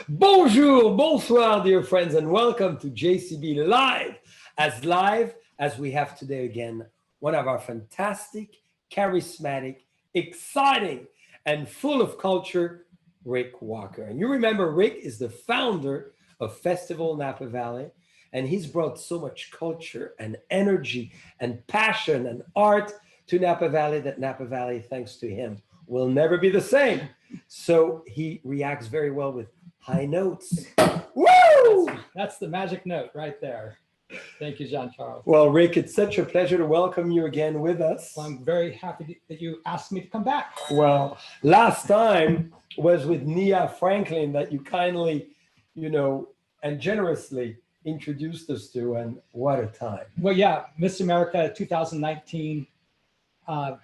Bonjour, bonsoir, dear friends, and welcome to JCB Live as we have today again, one of our fantastic, charismatic, exciting, and full of culture, Rick Walker. And you remember Rick is the founder of Festival Napa Valley, and he's brought so much culture and energy and passion and art to Napa Valley that Napa Valley, thanks to him, will never be the same. So he reacts very well with high notes. Woo! That's the magic note right there. Thank you, Jean-Charles. Well, Rick, it's such a pleasure to welcome you again with us. Well, I'm very happy that you asked me to come back. Well, last time was with Nia Franklin that you kindly, and generously introduced us to, and what a time. Well, yeah, Miss America 2019,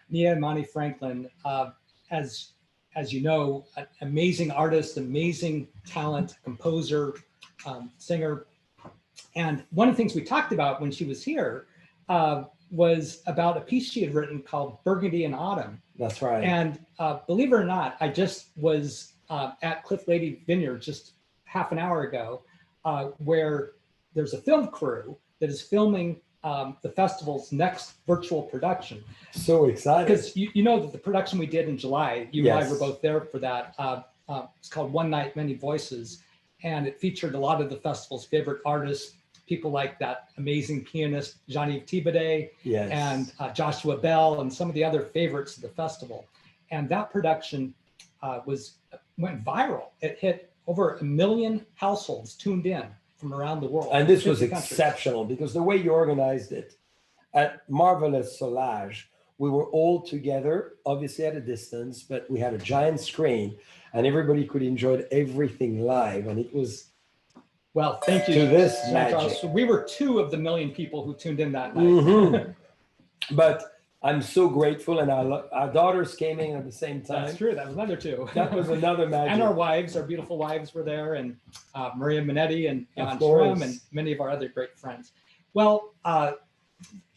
Nia Imani Franklin, as you know, an amazing artist, amazing talent, composer, singer. And one of the things we talked about when she was here was about a piece she had written called Burgundy and Autumn. That's right. And believe it or not, I just was at Cliff Lady Vineyard just half an hour ago, where there's a film crew that is filming the festival's next virtual production. So excited. Because you know that the production we did in July, you Yes. and I were both there for that. It's called One Night, Many Voices. And it featured a lot of the festival's favorite artists, people like that amazing pianist, Jean-Yves Thibaudet, Yes. and Joshua Bell, and some of the other favorites of the festival. And that production went viral. It hit over 1 million households tuned in from around the world. And this was 50 countries. exceptional because the way you organized it at Marvelous Solage, we were all together, obviously at a distance, but we had a giant screen and everybody could enjoy everything live. And it was, well, thank you. to this Jean-Charles. magic. So we were 2 of the 1 million people who tuned in that night. Mhm. But I'm so grateful. And our daughters came in at the same time. That's true. That was another 2. That was another magic. And our wives, our beautiful wives were there, and Maria Minetti and Jan course. Schramm and many of our other great friends. Well,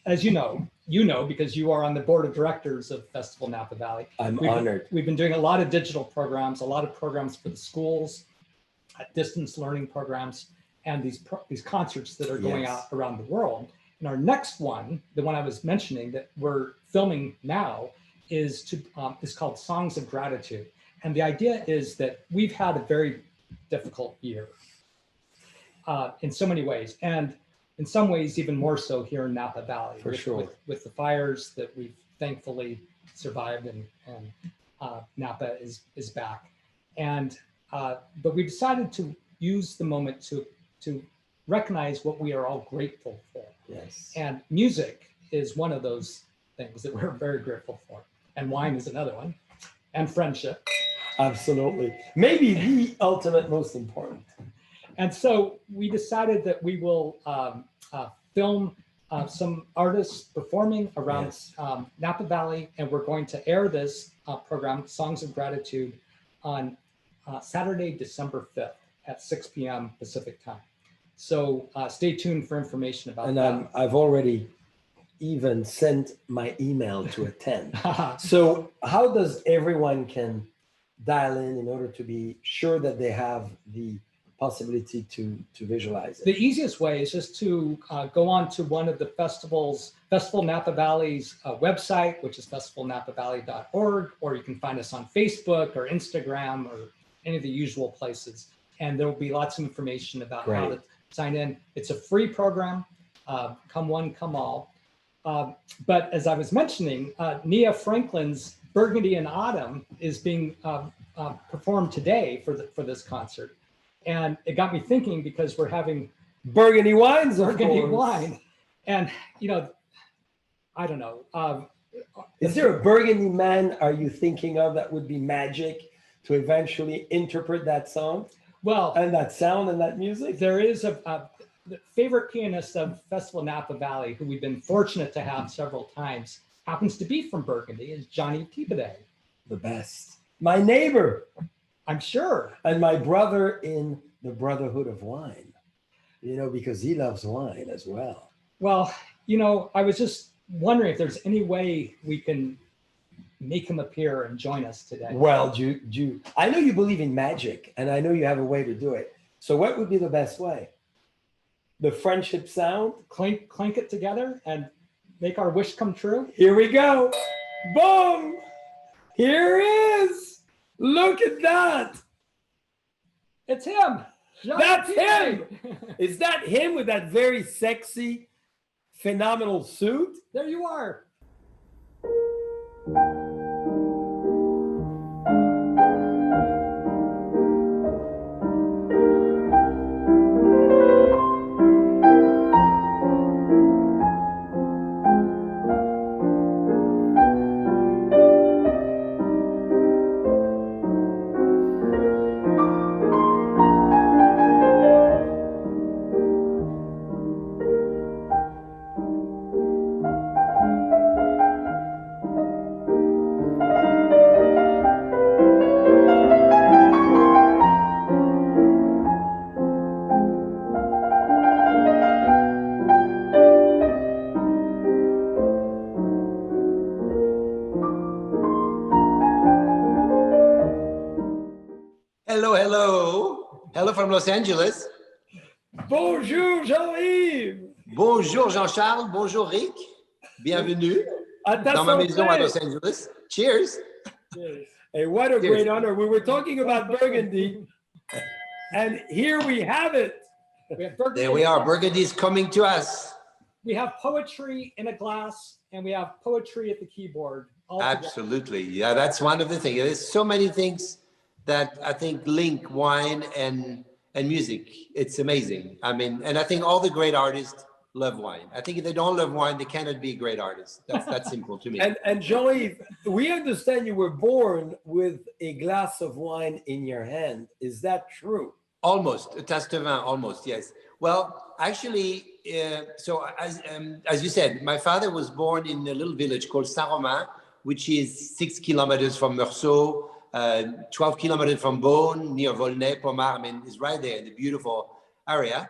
as you know, because you are on the board of directors of Festival Napa Valley. I'm honored. We've been doing a lot of digital programs, a lot of programs for the schools, distance learning programs, and these concerts that are going Yes. out around the world. And our next one, the one I was mentioning that we're filming now, is called Songs of Gratitude. And the idea is that we've had a very difficult year in so many ways, and in some ways even more so here in Napa Valley. For sure. With the fires that we've thankfully survived, and Napa is back. And but we decided to use the moment to recognize what we are all grateful for. Yes. And music is one of those things that we're very grateful for. And wine is another one. And friendship. Absolutely. Maybe the ultimate most important. And so we decided that we will film some artists performing around Yes. Napa Valley. And we're going to air this program, Songs of Gratitude, on Saturday, December 5th at 6 p.m. Pacific time. So stay tuned for information about And that. I've already even sent my email to attend. So how does everyone can dial in order to be sure that they have the possibility to visualize it? The easiest way is just to go on to one of the Festival Napa Valley's website, which is festivalnapavalley.org, or you can find us on Facebook or Instagram or any of the usual places. And there will be lots of information about how to sign in. It's a free program, come one, come all. But as I was mentioning, Nia Franklin's Burgundy and Autumn is being performed today for this concert. And it got me thinking, because we're having Burgundy wines, of Burgundy course. wine. And, I don't know. Is there a Burgundy man are you thinking of that would be magic to eventually interpret that song Well, and that sound and that music? there is the favorite pianist of Festival Napa Valley, who we've been fortunate to have several times, happens to be from Burgundy, is Jean-Yves Thibaudet. The best. My neighbor I'm sure. and my brother in the Brotherhood of Wine, because he loves wine as well. Well, I was just wondering if there's any way we can make him appear and join us today. Well, I know you believe in magic, and I know you have a way to do it. So what would be the best way? The friendship sound? Clink it together and make our wish come true. Here we go. Boom! Here is. Look at that. It's him. That's him. Is that him with that very sexy, phenomenal suit? There you are. Hello from Los Angeles. Bonjour, Jean-Yves. Bonjour, Jean-Charles. Bonjour, Rick. Bienvenue dans ma maison à Los Angeles. Cheers. Hey, what a great honor. We were talking about Burgundy, and here we have it. There we are. Burgundy is coming to us. We have poetry in a glass, and we have poetry at the keyboard. Absolutely. Yeah, that's one of the things. There's so many things that I think link wine and music. It's amazing. I mean, and I think all the great artists love wine. I think if they don't love wine, they cannot be great artists. That's simple to me. And Jean-Yves, we understand you were born with a glass of wine in your hand. Is that true? Almost, a tasse de vin, almost, yes. Well, actually, so as you said, my father was born in a little village called Saint-Romain, which is 6 kilometers from Meursault, 12 kilometers from Beaune, near Volnay, Pommard. I mean, it's right there in the beautiful area.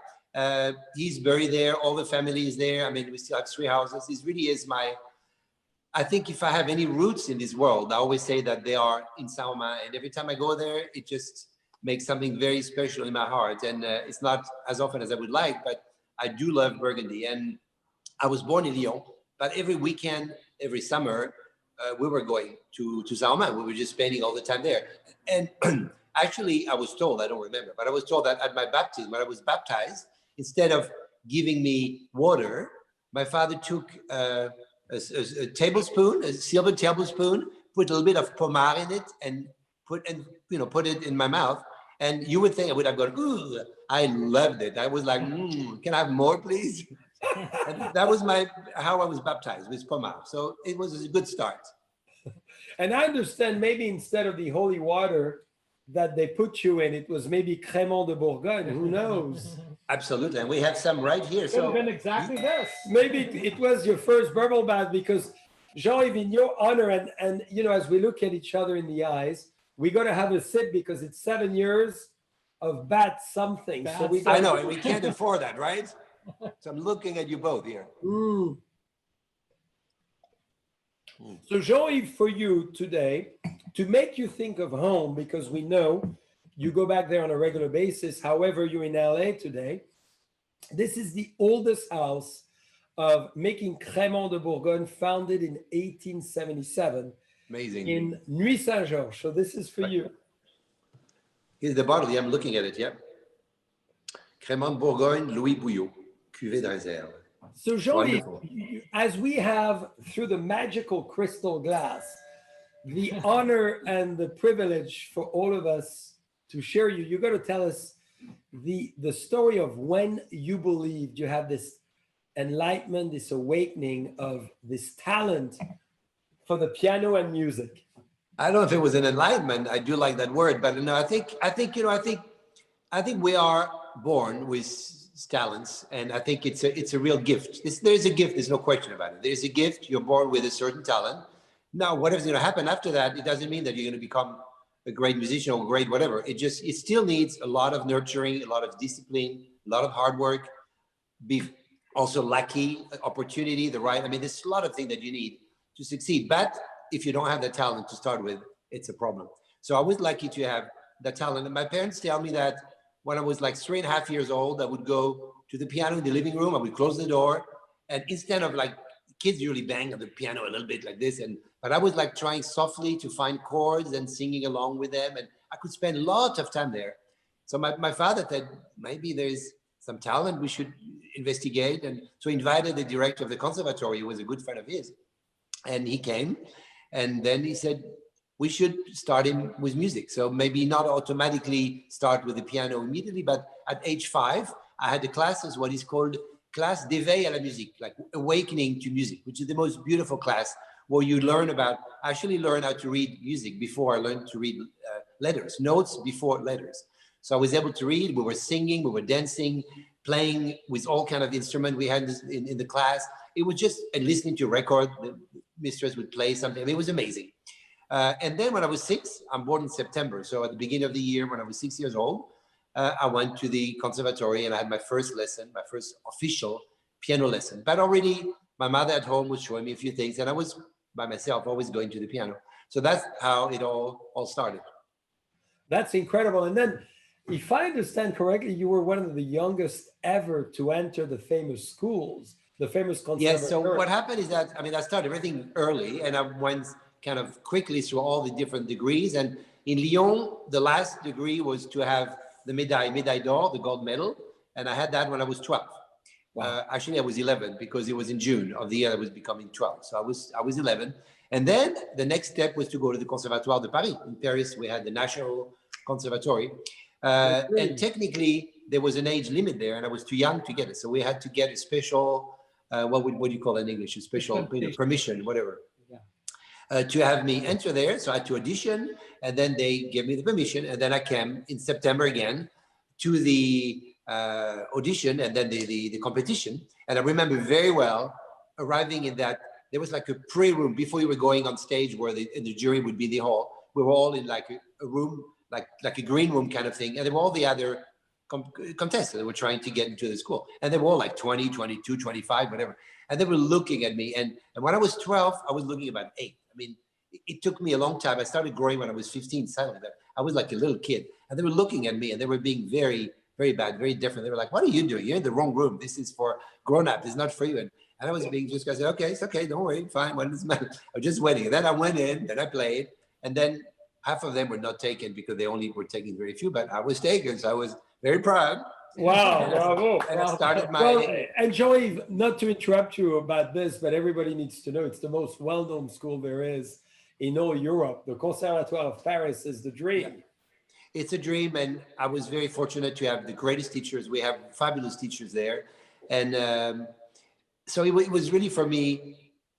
He's buried there. All the family is there. I mean, we still have 3 houses. This really is I think if I have any roots in this world, I always say that they are in Saint-Romain. And every time I go there, it just makes something very special in my heart. And it's not as often as I would like, but I do love Burgundy. And I was born in Lyon, but every weekend, every summer, we were going to Saint-Romain. We were just spending all the time there. And actually, I was told, I don't remember, but I was told that at my baptism, when I was baptized, instead of giving me water, my father took a tablespoon, a silver tablespoon, put a little bit of pommard in it, and put it in my mouth. And you would think I would have gone, ooh, I loved it. I was like, can I have more, please? And that was how I was baptized, with pommard. So it was a good start. And I understand maybe instead of the holy water that they put you in, it was maybe Cremant de Bourgogne. Who knows? Absolutely. And we have some right here. Could have been exactly this. Maybe it was your first bubble bath, because Jean-Yves, in your honor, and as we look at each other in the eyes, we got to have a sip because it's 7 years of bad something. I know, and we can't afford that, right? So I'm looking at you both here. So Jean-Yves, for you today, to make you think of home, because we know you go back there on a regular basis, however, you're in LA today. This is the oldest house of making Cremant de Bourgogne, founded in 1877. Amazing. In Nuit Saint-Georges. So this is for you. Here's the bottle. Yeah, I'm looking at it. Yeah. Cremant Bourgogne, Louis Bouillot, cuvée de réserve. So Jean-Yves, as we have through the magical crystal glass, the honor and the privilege for all of us to share you're going to tell us the story of when you believed you had this enlightenment, this awakening of this talent for the piano and music. I don't know if it was an enlightenment. I do like that word, but no, I think we are born with talents, and I think it's a real gift. There's a gift. There's no question about it. There's a gift. You're born with a certain talent. Now, whatever's going to happen after that, it doesn't mean that you're going to become a great musician or great whatever. It still needs a lot of nurturing, a lot of discipline, a lot of hard work. Be also lucky, opportunity, there's a lot of things that you need to succeed. But if you don't have the talent to start with, it's a problem. So I was lucky to have the talent. And my parents tell me that when I was like 3.5 years old, I would go to the piano in the living room. I would close the door, and instead of like kids usually bang on the piano a little bit like this, but I was like trying softly to find chords and singing along with them, and I could spend a lot of time there. So my father said, maybe there's some talent we should investigate, and so he invited the director of the conservatory, who was a good friend of his, and he came, and then he said, we should start him with music. So maybe not automatically start with the piano immediately, but at age 5, I had the classes, what is called classe d'éveil à la musique, like awakening to music, which is the most beautiful class where you learn about, I actually learned how to read music before I learned to read letters, notes before letters. So I was able to read, we were singing, we were dancing, playing with all kind of instruments we had in the class. It was just, and listening to a record, the mistress would play something. I mean, it was amazing. And then when I was 6, I'm born in September. So at the beginning of the year, when I was 6 years old, I went to the conservatory and I had my first lesson, my first official piano lesson. But already my mother at home was showing me a few things, and I was by myself, always going to the piano. So that's how it all started. That's incredible. And then, if I understand correctly, you were one of the youngest ever to enter the famous schools, the famous conservatory. Yes, so what happened is that, I mean, I started everything early, and I went kind of quickly through all the different degrees. And in Lyon, the last degree was to have the médaille d'or, the gold medal. And I had that when I was 12. Wow. Actually, I was 11 because it was in June of the year I was becoming 12. So I was 11. And then the next step was to go to the Conservatoire de Paris. In Paris, we had the National Conservatory. And technically, there was an age limit there, and I was too young to get it. So we had to get a special, what do you call it in English? A special permission, whatever. To have me enter there. So I had to audition, and then they gave me the permission. And then I came in September again to the audition and then the competition. And I remember very well arriving in that, there was like a pre-room before you were going on stage where the jury would be in the hall. We were all in like a room, like a green room kind of thing. And there were all the other contestants that were trying to get into the school. And they were all like 20, 22, 25, whatever. And they were looking at me. And when I was 12, I was looking about 8. I mean, it took me a long time. I started growing when I was 15, suddenly. I was like a little kid. And they were looking at me and they were being very, very bad, very different. They were like, what are you doing? You're in the wrong room. This is for grown-ups. It's not for you. And I was being just, I said, okay, it's okay. Don't worry. Fine. What does it matter? I was just waiting. And then I went in, then I played. And then half of them were not taken because they only were taking very few, but I was taken. So I was very proud. Wow, bravo. And I started my... Well, and Jean-Yves, not to interrupt you about this, but everybody needs to know it's the most well-known school there is in all Europe. The Conservatoire of Paris is the dream. Yeah. It's a dream, and I was very fortunate to have the greatest teachers. We have fabulous teachers there. And so it was really, for me,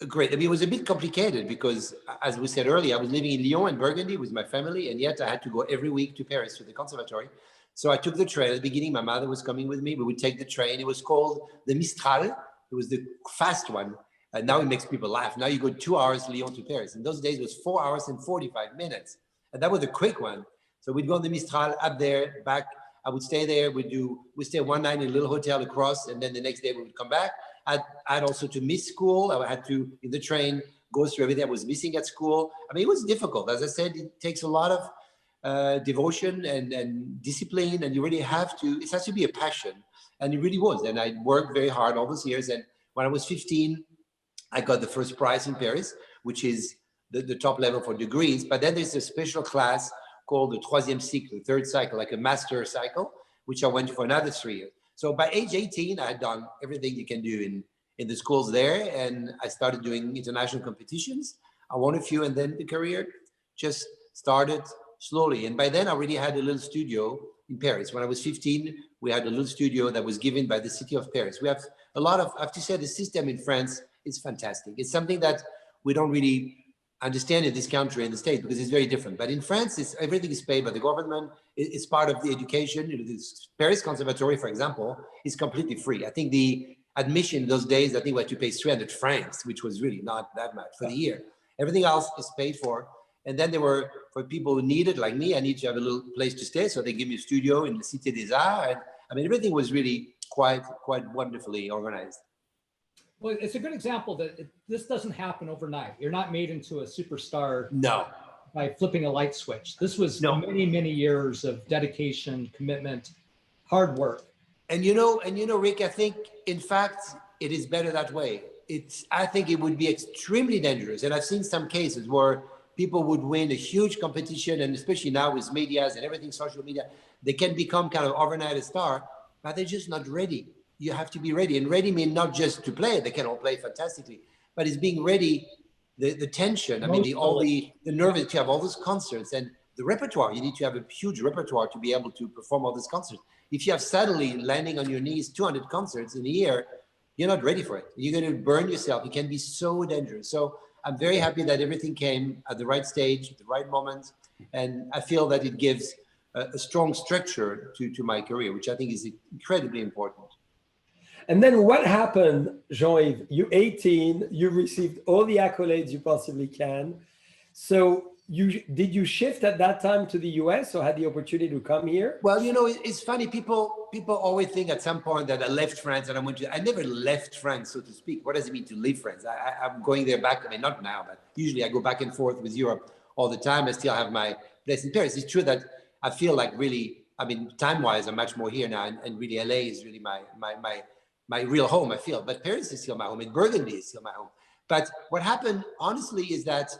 great. I mean, it was a bit complicated because, as we said earlier, I was living in Lyon and Burgundy with my family, and yet I had to go every week to Paris to the conservatory. So I took the train. At the beginning, my mother was coming with me. We would take the train. It was called the Mistral. It was the fast one. And now it makes people laugh. Now you go 2 hours Lyon to Paris. In those days, it was 4 hours and 45 minutes. And that was a quick one. So we'd go on the Mistral, up there, back. I would stay there. We'd stay one night in a little hotel across, and then the next day we would come back. I had also to miss school. I had to, in the train, go through everything I was missing at school. I mean, it was difficult. As I said, it takes a lot of devotion and discipline, and you really have to, it has to be a passion. And it really was. And I worked very hard all those years. And when I was 15, I got the first prize in Paris, which is the top level for degrees. But then there's a special class called the troisième cycle, the third cycle, like a master cycle, which I went for another 3 years. So by age 18, I had done everything you can do in the schools there. And I started doing international competitions. I won a few, and then the career just started slowly. And by then I already had a little studio in Paris. When I was 15, we had a little studio that was given by the city of Paris. We have a lot of, I have to say, the system in France is fantastic. It's something that we don't really understand in this country, in the States, because it's very different. But in France, everything is paid by the government. It's part of the education. This Paris Conservatory, for example, is completely free. I think the admission in those days, I think we had to pay 300 francs, which was really not that much for the year. Everything else is paid for. And then there were, for people who needed, like me, I need to have a little place to stay. So they gave me a studio in the Cité des Arts. And I mean, everything was really quite wonderfully organized. Well, it's a good example that this doesn't happen overnight. You're not made into a superstar No. by flipping a light switch. This was many, many years of dedication, commitment, hard work. And you know, Rick, I think, in fact, it is better that way. I think it would be extremely dangerous. And I've seen some cases where people would win a huge competition, and especially now with medias and everything, social media, they can become kind of overnight a star, but they're just not ready. You have to be ready. And ready means not just to play, they can all play fantastically, but it's being ready, the tension, the nervous, you have all those concerts and the repertoire. You need to have a huge repertoire to be able to perform all these concerts. If you have suddenly landing on your knees 200 concerts in a year, you're not ready for it. You're going to burn yourself. It can be so dangerous. So I'm very happy that everything came at the right stage, at the right moment. And I feel that it gives a strong structure to my career, which I think is incredibly important. And then what happened, Jean-Yves? You're 18, you received all the accolades you possibly can. So did you shift at that time to the US or had the opportunity to come here? Well, you know, it's funny. People always think at some point that I left France and I never left France, so to speak. What does it mean to leave France? I'm going there back. I mean, not now, but usually I go back and forth with Europe all the time. I still have my place in Paris. It's true that I feel like really, I mean, time-wise, I'm much more here now. And really LA is really my real home, I feel. But Paris is still my home and Burgundy is still my home. But what happened, honestly, is that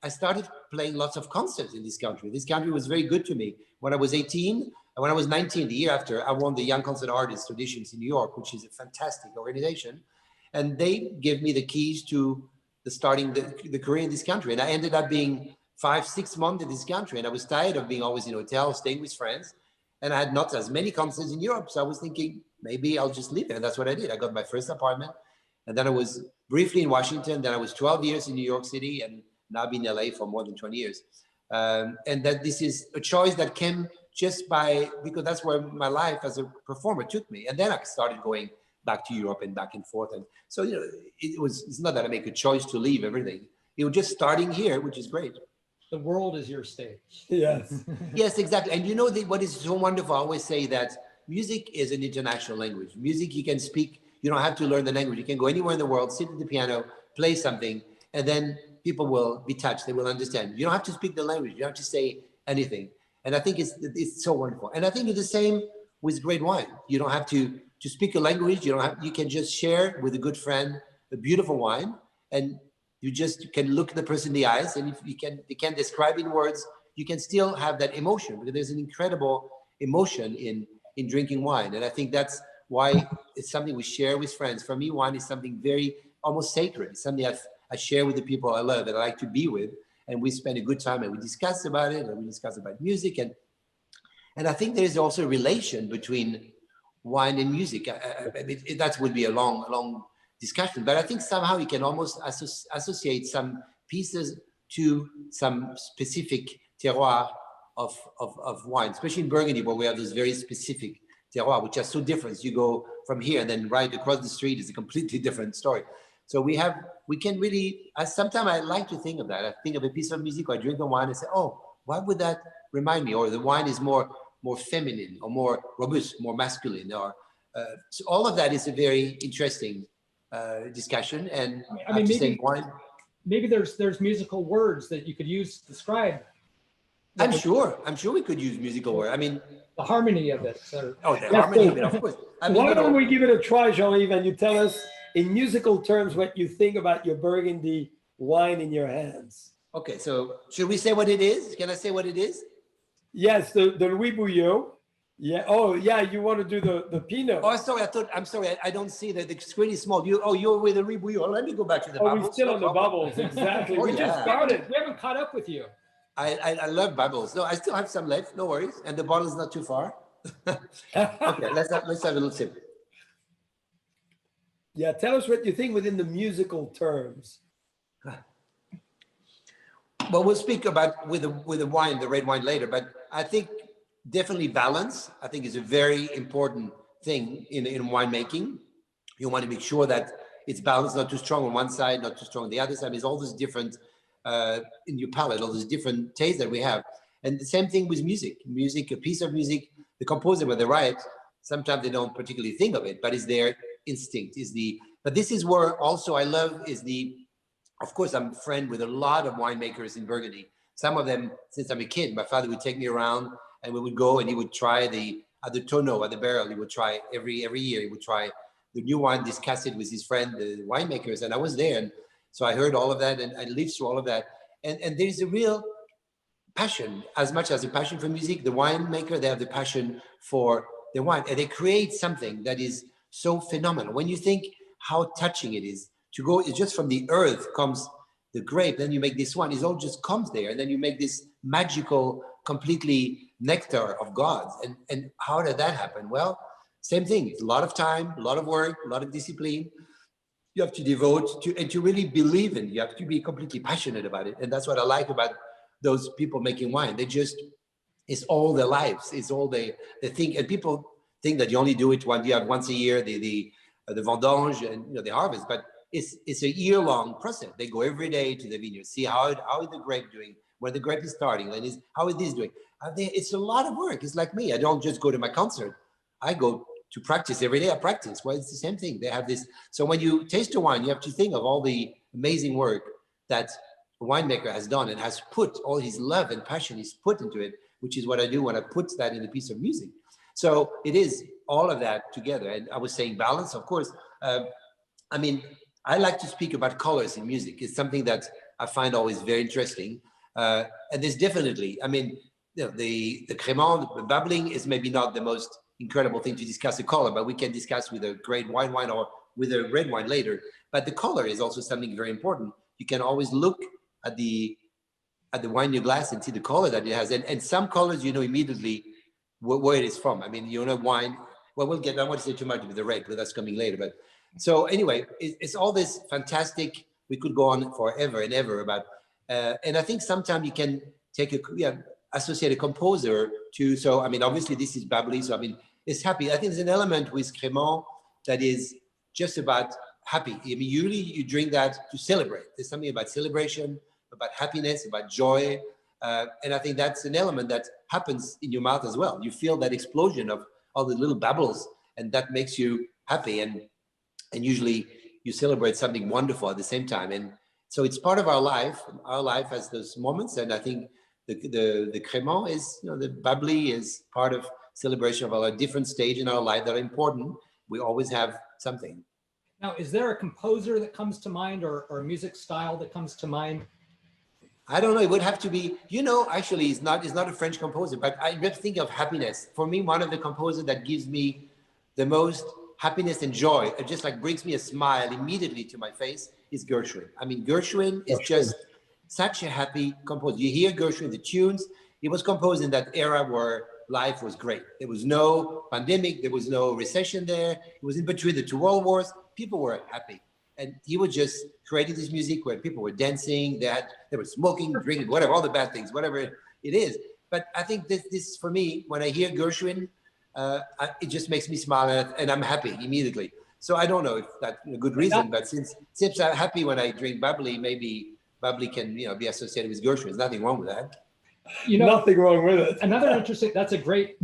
I started playing lots of concerts in this country. This country was very good to me. When I was 18, and when I was 19, the year after, I won the Young Concert Artists auditions in New York, which is a fantastic organization. And they gave me the keys to starting the career in this country. And I ended up being 5-6 months in this country. And I was tired of being always in hotels, staying with friends. And I had not as many concerts in Europe. So I was thinking, maybe I'll just live there. And that's what I did. I got my first apartment. And then I was briefly in Washington. Then I was 12 years in New York City. And now I've been in LA for more than 20 years. And that this is a choice that came just because that's where my life as a performer took me. And then I started going back to Europe and back and forth. And so, you know, it's not that I make a choice to leave everything. It was just starting here, which is great. The world is your stage. Yes. Yes, exactly. And you know, what is so wonderful, I always say that music is an international language. Music, you can speak, you don't have to learn the language. You can go anywhere in the world, sit at the piano, play something, and then people will be touched. They will understand. You don't have to speak the language. You don't have to say anything. And I think it's so wonderful. And I think it's the same with great wine. You don't have to speak a language. You can just share with a good friend a beautiful wine, and you can look the person in the eyes, and if they can't describe in words, you can still have that emotion, because there's an incredible emotion in drinking wine. And I think that's why it's something we share with friends. For me, wine is something very almost sacred. It's something I share with the people I love, that I like to be with, and we spend a good time and we discuss about it, and we discuss about music. And I think there's also a relation between wine and music. That would be a long discussion, but I think somehow you can almost associate some pieces to some specific terroir of wine, especially in Burgundy, where we have this very specific terroir, which are so different. You go from here and then right across the street is a completely different story. So we can really, sometimes I like to think of that. I think of a piece of music, or I drink a wine and say, oh, what would that remind me? Or the wine is more feminine, or more robust, more masculine, or so all of that is a very interesting discussion. And I mean, maybe there's musical words that you could use to describe. I'm sure we could use musical words. I mean, the harmony of it. Harmony of it, of course. Why don't we give it a try, Jean-Yves, and you tell us in musical terms what you think about your Burgundy wine in your hands. Okay, so should we say what it is? Can I say what it is? Yes, the Louis Bouillot. Yeah. Oh, yeah. You want to do the Pinot? Oh, sorry. I'm sorry. I don't see that the screen is small. You're with the Louis Bouillot. Let me go back to the bubbles. We're still on the bubbles. Exactly. We just started. We haven't caught up with you. I love bubbles. No, I still have some left. No worries. And the bottle is not too far. Okay, let's have a little sip. Yeah, tell us what you think within the musical terms. Well, we'll speak about with the wine, the red wine, later. But I think definitely balance, I think, is a very important thing in winemaking. You want to make sure that it's balanced, not too strong on one side, not too strong on the other side. There's all these different in your palate, all these different tastes that we have. And the same thing with music. Music, a piece of music, the composer, when they write, sometimes they don't particularly think of it, but it's their instinct, is the But this is where also I love is of course, I'm a friend with a lot of winemakers in Burgundy. Some of them, since I'm a kid, my father would take me around and we would go and he would try at the tonneau, at the barrel. He would try every year, he would try the new wine, discuss it with his friend, the winemakers. And I was there. And so I heard all of that and I lived through all of that. And there's a real passion, as much as a passion for music. The winemaker, they have the passion for the wine and they create something that is so phenomenal. When you think how touching it is to go, it's just from the earth comes the grape, then you make this wine, it all just comes there. And then you make this magical, completely nectar of gods. And how did that happen? Well, same thing. It's a lot of time, a lot of work, a lot of discipline. You have to devote to, and to really believe in, you have to be completely passionate about it. And that's what I like about those people making wine. They just, it's all their lives. It's all they think. And people think that you only do it once a year, the vendange and the harvest, but it's a year-long process. They go every day to the vineyard, see how is the grape doing, where the grape is starting, and how is this doing. It's a lot of work. It's like me. I don't just go to my concert. I go to practice every day. I practice. Well, it's the same thing. They have this. So when you taste a wine, you have to think of all the amazing work that a winemaker has done and has put all his love and passion is put into it, which is what I do when I put that in a piece of music. So it is all of that together. And I was saying balance, of course. I like to speak about colors in music. It's something that I find always very interesting. And there's definitely, the Cremant, the bubbling is maybe not the most incredible thing to discuss the color, but we can discuss with a great white wine or with a red wine later. But the color is also something very important. You can always look at the wine in your glass and see the color that it has. And some colors, you know immediately where it is from. Wine, well, I don't want to say too much with the red, but that's coming later. But so anyway, it's all this fantastic, we could go on forever and ever about, and I think sometimes you can associate a composer to, obviously this is bubbly, so it's happy. I think there's an element with Cremant that is just about happy. Usually you drink that to celebrate. There's something about celebration, about happiness, about joy. And I think that's an element that happens in your mouth as well. You feel that explosion of all the little bubbles, and that makes you happy. And usually you celebrate something wonderful at the same time. And so it's part of our life. Our life has those moments. And I think the Cremant is, the bubbly is part of celebration of our different stage in our life that are important. We always have something. Now, is there a composer that comes to mind or a music style that comes to mind? I don't know. It would have to be, actually, he's not a French composer, but I just think of happiness. For me, one of the composers that gives me the most happiness and joy, it just like brings me a smile immediately to my face, is Gershwin. Gershwin is just such a happy composer. You hear Gershwin, the tunes, he was composed in that era where life was great. There was no pandemic, there was no recession there. It was in between the two world wars. People were happy. And he was just creating this music where people were dancing, they were smoking, drinking, whatever, all the bad things, whatever it is. But I think this for me, when I hear Gershwin, it just makes me smile and I'm happy immediately. So I don't know if that's a good reason, but since I'm happy when I drink bubbly, maybe bubbly can be associated with Gershwin. There's nothing wrong with that. Nothing wrong with it. Another interesting, that's a great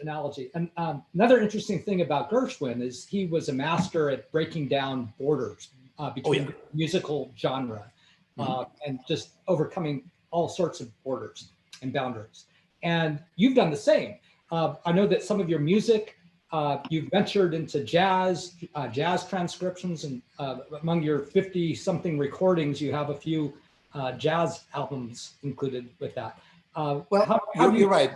analogy. And another interesting thing about Gershwin is he was a master at breaking down borders between musical genre and just overcoming all sorts of borders and boundaries. And you've done the same. I know that some of your music, you've ventured into jazz transcriptions, and among your 50-something recordings, you have a few jazz albums included with that. You're right.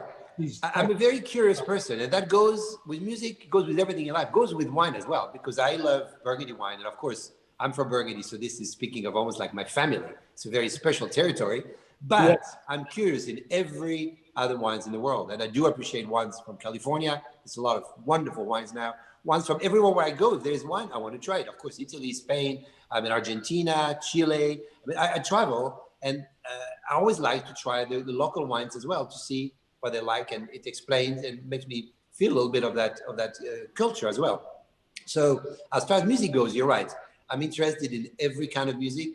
I'm a very curious person, and that goes with music, goes with everything in life, goes with wine as well, because I love Burgundy wine. And of course, I'm from Burgundy, so this is speaking of almost like my family. It's a very special territory, but I'm curious in every other wines in the world. And I do appreciate wines from California. There's a lot of wonderful wines now. Wines from everywhere where I go, if there's wine, I want to try it. Of course, Italy, Spain, I'm in Argentina, Chile. I travel, and I always like to try the local wines as well to see what they like, and it explains and makes me feel a little bit of that culture as well. So as far as music goes, you're right. I'm interested in every kind of music.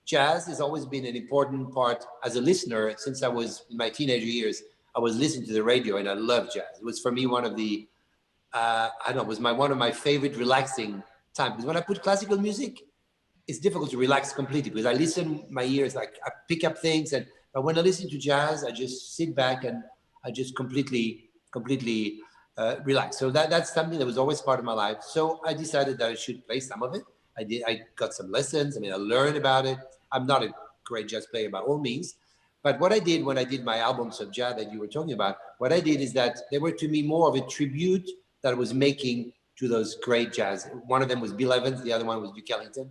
Jazz has always been an important part as a listener. Since I was in my teenager years, I was listening to the radio, and I love jazz. It was for me one of the, one of my favorite relaxing time. Because when I put classical music, it's difficult to relax completely because I listen, my ears, like I pick up things. But when I listen to jazz, I just sit back and I just completely relax. So that's something that was always part of my life. So I decided that I should play some of it. I got some lessons. I mean, I learned about it. I'm not a great jazz player by all means. But what I did when I did my albums of jazz that you were talking about, what I did is that they were to me more of a tribute that I was making to those great jazz. One of them was Bill Evans, the other one was Duke Ellington.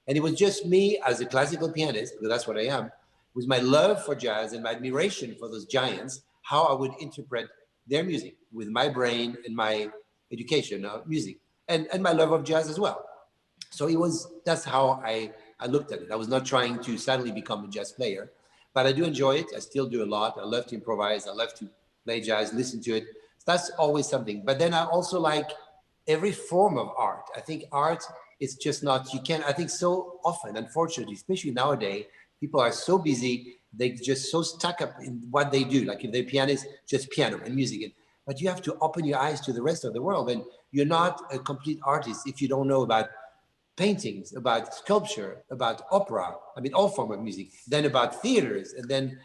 And it was just me as a classical pianist, because that's what I am, with my love for jazz and my admiration for those giants, how I would interpret their music with my brain and my education of music and my love of jazz as well. So that's how I looked at it. I was not trying to suddenly become a jazz player, but I do enjoy it. I still do a lot. I love to improvise. I love to play jazz, listen to it. So that's always something. But then I also like every form of art. I think art is just not, I think so often, unfortunately, especially nowadays, people are so busy, they're just so stuck up in what they do. Like if they're pianists, just piano and music. But you have to open your eyes to the rest of the world. And you're not a complete artist if you don't know about paintings, about sculpture, about opera, I mean, all form of music, then about theaters, and then,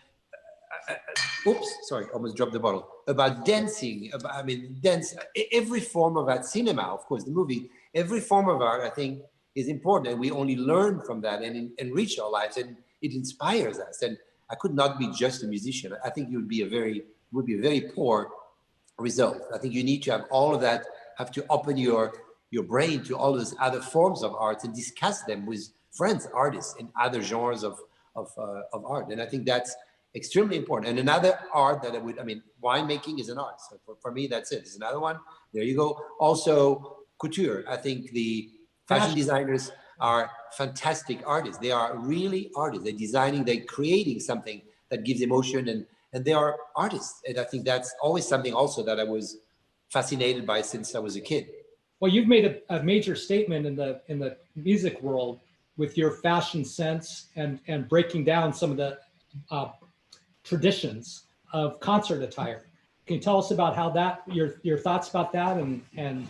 almost dropped the bottle, about dancing, dance, every form of art, cinema, of course, the movie, every form of art, I think, is important, and we only learn from that and enrich our lives, and it inspires us. And I could not be just a musician. I think it would be a very poor result. I think you need to have all of that, have to open your brain to all those other forms of art and discuss them with friends, artists, and other genres of art. And I think that's extremely important. And another art that winemaking is an art. So for me, that's it. It's another one. There you go. Also, couture. I think the fashion designers are fantastic artists. They are really artists. They're designing, they're creating something that gives emotion, and they are artists. And I think that's always something also that I was fascinated by since I was a kid. Well, you've made a major statement in the music world with your fashion sense and breaking down some of the traditions of concert attire. Can you tell us about how your thoughts about that and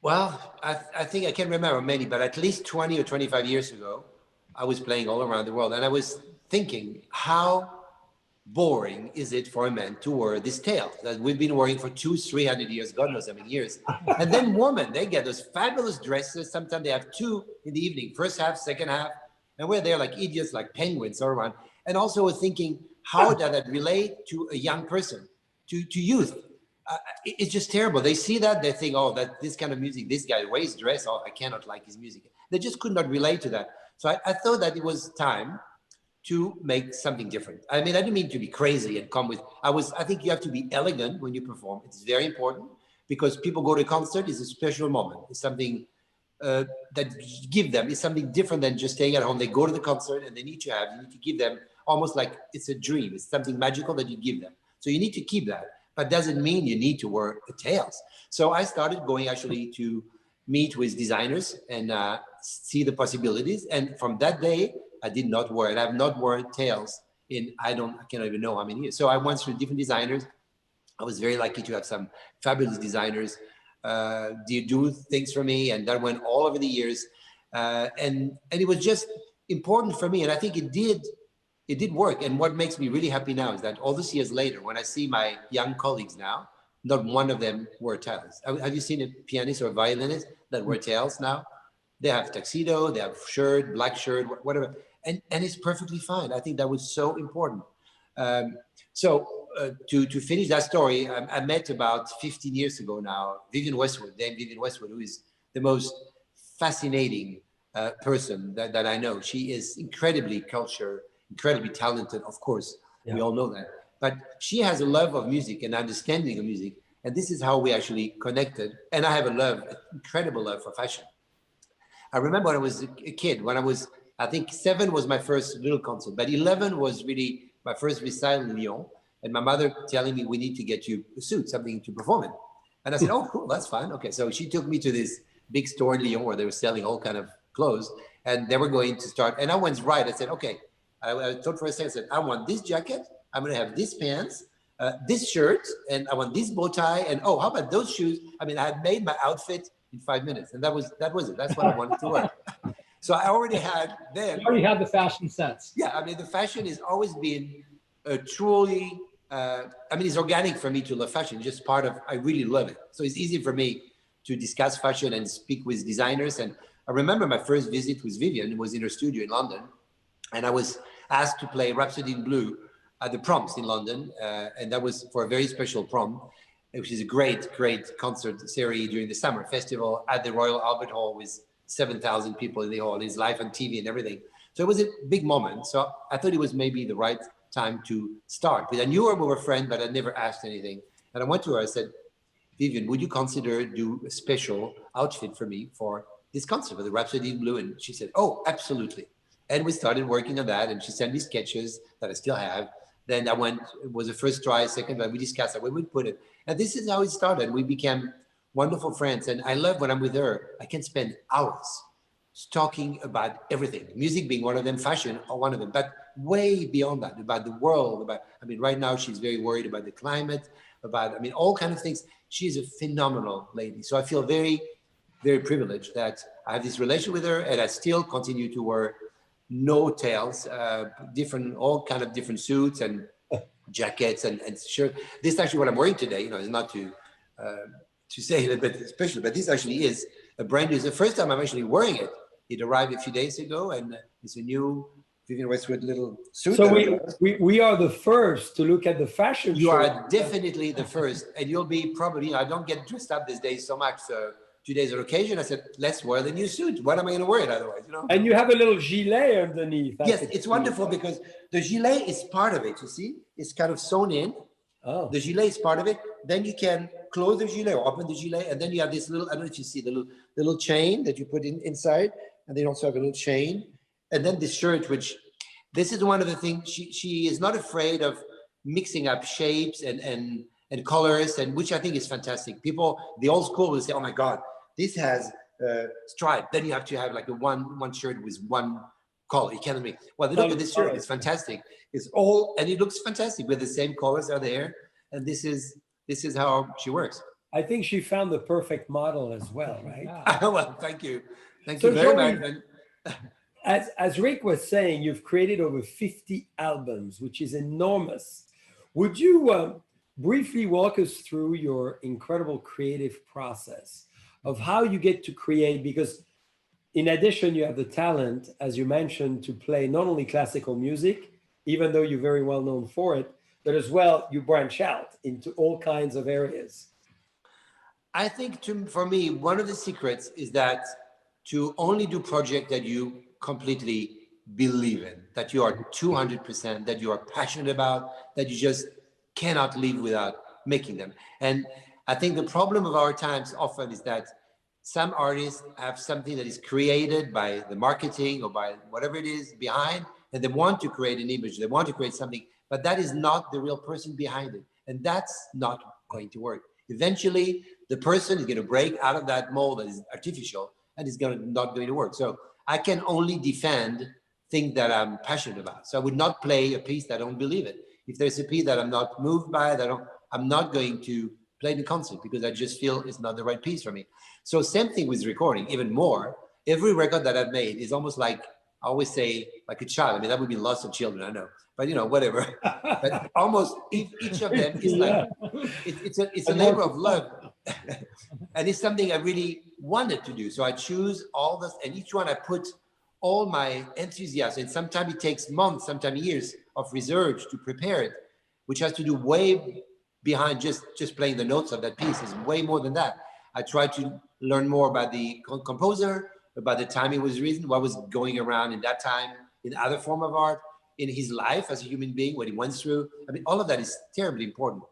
Well, I think I can't remember many, but at least 20 or 25 years ago, I was playing all around the world, and I was thinking, how boring is it for a man to wear this tail that we've been wearing for 200-300 years, God knows how many years. And then women, they get those fabulous dresses. Sometimes they have two in the evening, first half, second half, and we're there like idiots, like penguins all around. And also we're thinking, how does that relate to a young person, to youth? It's just terrible. They see that, they think, oh, that this kind of music, this guy wears dress, oh, I cannot like his music. They just could not relate to that. So I thought that it was time to make something different. I mean, I didn't mean to be crazy and come with, I think you have to be elegant when you perform. It's very important because people go to a concert, it's a special moment. It's something that you give them. It's something different than just staying at home. They go to the concert and you need to give them almost like it's a dream. It's something magical that you give them. So you need to keep that, but doesn't mean you need to wear the tails. So I started going actually to meet with designers and see the possibilities. And from that day, I did not wear it. I have not worn tails in, I cannot even know how many years. So I went through different designers. I was very lucky to have some fabulous designers do things for me. And that went all over the years. And it was just important for me. And I think it did work. And what makes me really happy now is that all these years later, when I see my young colleagues now, not one of them wear tails. Have you seen a pianist or a violinist that wear tails now? They have tuxedo, they have shirt, black shirt, whatever. And it's perfectly fine. I think that was so important. To finish that story, I met about 15 years ago now, Dame Vivienne Westwood, who is the most fascinating person that I know. She is incredibly cultured, incredibly talented, of course, we all know that. But she has a love of music and understanding of music. And this is how we actually connected. And I have an incredible love for fashion. I remember when I was a kid, I think 7 was my first little concert, but 11 was really my first recital in Lyon. And my mother telling me, we need to get you a suit, something to perform in. And I said, oh, cool, that's fine. Okay, so she took me to this big store in Lyon where they were selling all kind of clothes. And they were going to start. And I went right. I said, okay. I thought for a second, I said, I want this jacket. I'm going to have these pants, this shirt, and I want this bow tie. And oh, how about those shoes? I mean, I had made my outfit in 5 minutes. And that was it. That's what I wanted to work. So I already had then. You already had the fashion sense. Yeah, I mean, the fashion has always been truly, it's organic for me to love fashion, just part of, I really love it. So it's easy for me to discuss fashion and speak with designers. And I remember my first visit with Vivienne was in her studio in London. And I was asked to play Rhapsody in Blue at the proms in London. And that was for a very special prom, which is a great concert series during the summer festival at the Royal Albert Hall with 7,000 people in the hall. It's live on TV and everything. So it was a big moment. So I thought it was maybe the right time to start. But I knew her, we were friends, but I never asked anything. And I went to her, I said, Vivienne, would you consider do a special outfit for me for this concert, for the Rhapsody in Blue? And she said, oh, absolutely. And we started working on that. And she sent me sketches that I still have. Then I went, it was the first try, second try, we discussed where we put it. And this is how it started. We became wonderful friends. And I love when I'm with her, I can spend hours talking about everything, music being one of them, fashion or one of them, but way beyond that, about the world, right now she's very worried about the climate, all kinds of things. She's a phenomenal lady. So I feel very, very privileged that I have this relation with her, and I still continue to wear no tails, all kind of different suits and jackets and shirts. This is actually what I'm wearing today, is not to say it, but especially, but this actually is a brand new, it's the first time I'm actually wearing it. It arrived a few days ago, and it's a new Vivienne Westwood little suit. So we are the first to look at the fashion show. You are definitely the first, and you'll be probably, I don't get dressed up these days so much, so today's an occasion. I said, let's wear the new suit. What am I going to wear it otherwise, And you have a little gilet underneath. Yes, it's wonderful because the gilet is part of it, you see? It's kind of sewn in. Oh. The gilet is part of it. Then you can close the gilet or open the gilet, and then you have this little, I don't know if you see the little chain that you put inside, and they also have a little chain. And then this shirt, which this is one of the things, she is not afraid of mixing up shapes and colors, and which I think is fantastic. People, the old school will say, oh my God, this has stripe. Then you have to have like one shirt with one color. You can't make, well, look at this shirt, it's fantastic. It's all, and it looks fantastic with the same colors are there. And this is how she works. I think she found the perfect model as well, right? Yeah. Well, thank you. Thank you very much. As Rick was saying, you've created over 50 albums, which is enormous. Would you briefly walk us through your incredible creative process of how you get to create? Because in addition, you have the talent, as you mentioned, to play not only classical music, even though you're very well known for it, but as well, you branch out into all kinds of areas. I think for me, one of the secrets is that to only do projects that you completely believe in, that you are 200%, that you are passionate about, that you just cannot live without making them. And I think the problem of our times often is that some artists have something that is created by the marketing or by whatever it is behind, and they want to create an image, they want to create something, but that is not the real person behind it. And that's not going to work. Eventually, the person is going to break out of that mold that is artificial, and it's not going to work. So I can only defend things that I'm passionate about. So I would not play a piece that I don't believe in. If there's a piece that I'm not moved by, I'm not going to play the concert because I just feel it's not the right piece for me. So same thing with recording, even more. Every record that I've made is almost like, I always say, like a child. I mean, that would be lots of children, I know. But whatever. But almost each of them is like, it's a labor of love. And it's something I really wanted to do. So I choose all this, and each one I put all my enthusiasm. And sometimes it takes months, sometimes years of research to prepare it, which has to do way behind just playing the notes of that piece. Is way more than that. I try to learn more about the composer, about the time it was written, what was going around in that time, in other form of art, in his life as a human being, what he went through. I mean, all of that is terribly important.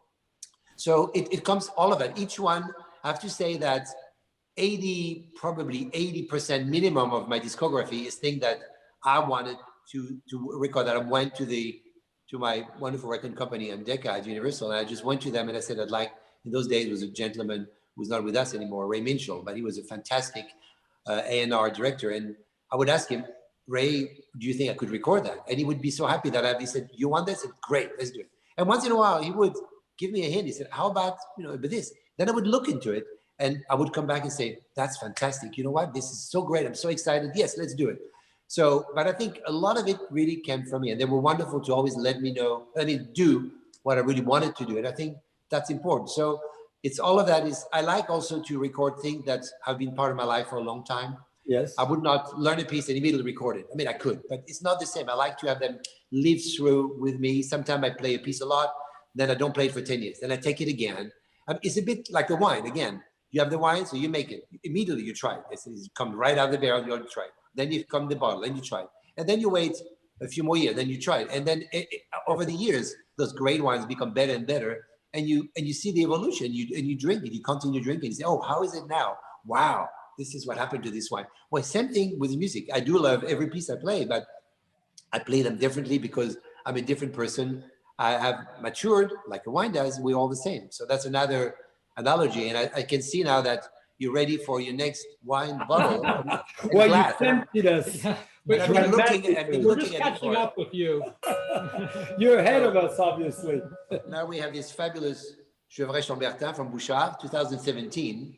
So it comes, all of it. Each one, I have to say that probably 80% minimum of my discography is things that I wanted to record, that I went to my wonderful record company, Decca at Universal, and I just went to them and I said, I'd like, in those days was a gentleman who's not with us anymore, Ray Minshall, but he was a fantastic A&R director. And I would ask him, Ray, do you think I could record that? And he would be so happy that he said, you want this? I said, great, let's do it. And once in a while, he would give me a hint. He said, how about, but this? Then I would look into it. And I would come back and say, that's fantastic. You know what? This is so great. I'm so excited. Yes, let's do it. So, but I think a lot of it really came from me, and they were wonderful to always let me do what I really wanted to do. And I think that's important. So it's all of that is, I like also to record things that have been part of my life for a long time. Yes. I would not learn a piece and immediately record it. I mean, I could, but it's not the same. I like to have them live through with me. Sometimes I play a piece a lot, then I don't play it for 10 years. Then I take it again. It's a bit like a wine. Again, you have the wine, so you make it. Immediately you try it. It comes right out of the barrel, you try it. Then you come the bottle, then you try it. And then you wait a few more years, then you try it. And then over the years, those great wines become better and better. And you see the evolution, and you drink it, you continue drinking. You say, oh, how is it now? Wow, this is what happened to this wine. Well, same thing with music. I do love every piece I play, but I play them differently because I'm a different person. I have matured like a wine does. We're all the same. So that's another analogy. And I can see now that you're ready for your next wine bottle. Well, you tempted us. But I've been looking at we're just catching up with you. You're ahead of us, obviously. Now we have this fabulous Gevrey Chambertin from Bouchard, 2017,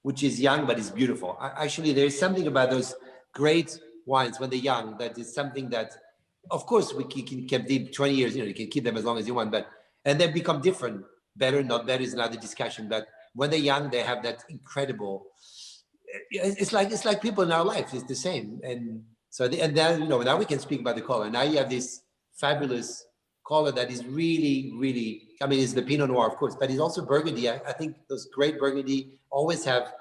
which is young, but it's beautiful. Actually, there is something about those great wines when they're young that is something that, of course, we can keep them 20 years, you can keep them as long as you want, and they become different. Better, not better is another discussion, but when they're young, they have that incredible, it's like people in our life, it's the same. And so, and then, now we can speak about the color. Now you have this fabulous color that is really, really, I mean, it's the Pinot Noir, of course, but it's also Burgundy. I think those great Burgundy always have,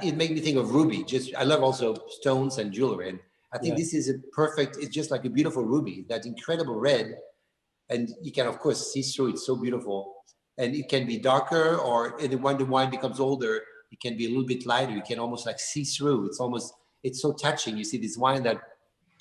it made me think of ruby. I love also stones and jewelry. And I think this is it's just like a beautiful ruby, that incredible red. And you can, of course, see through it, so beautiful. And it can be darker, or when the wine becomes older, it can be a little bit lighter. You can almost like see through. It's so touching. You see this wine that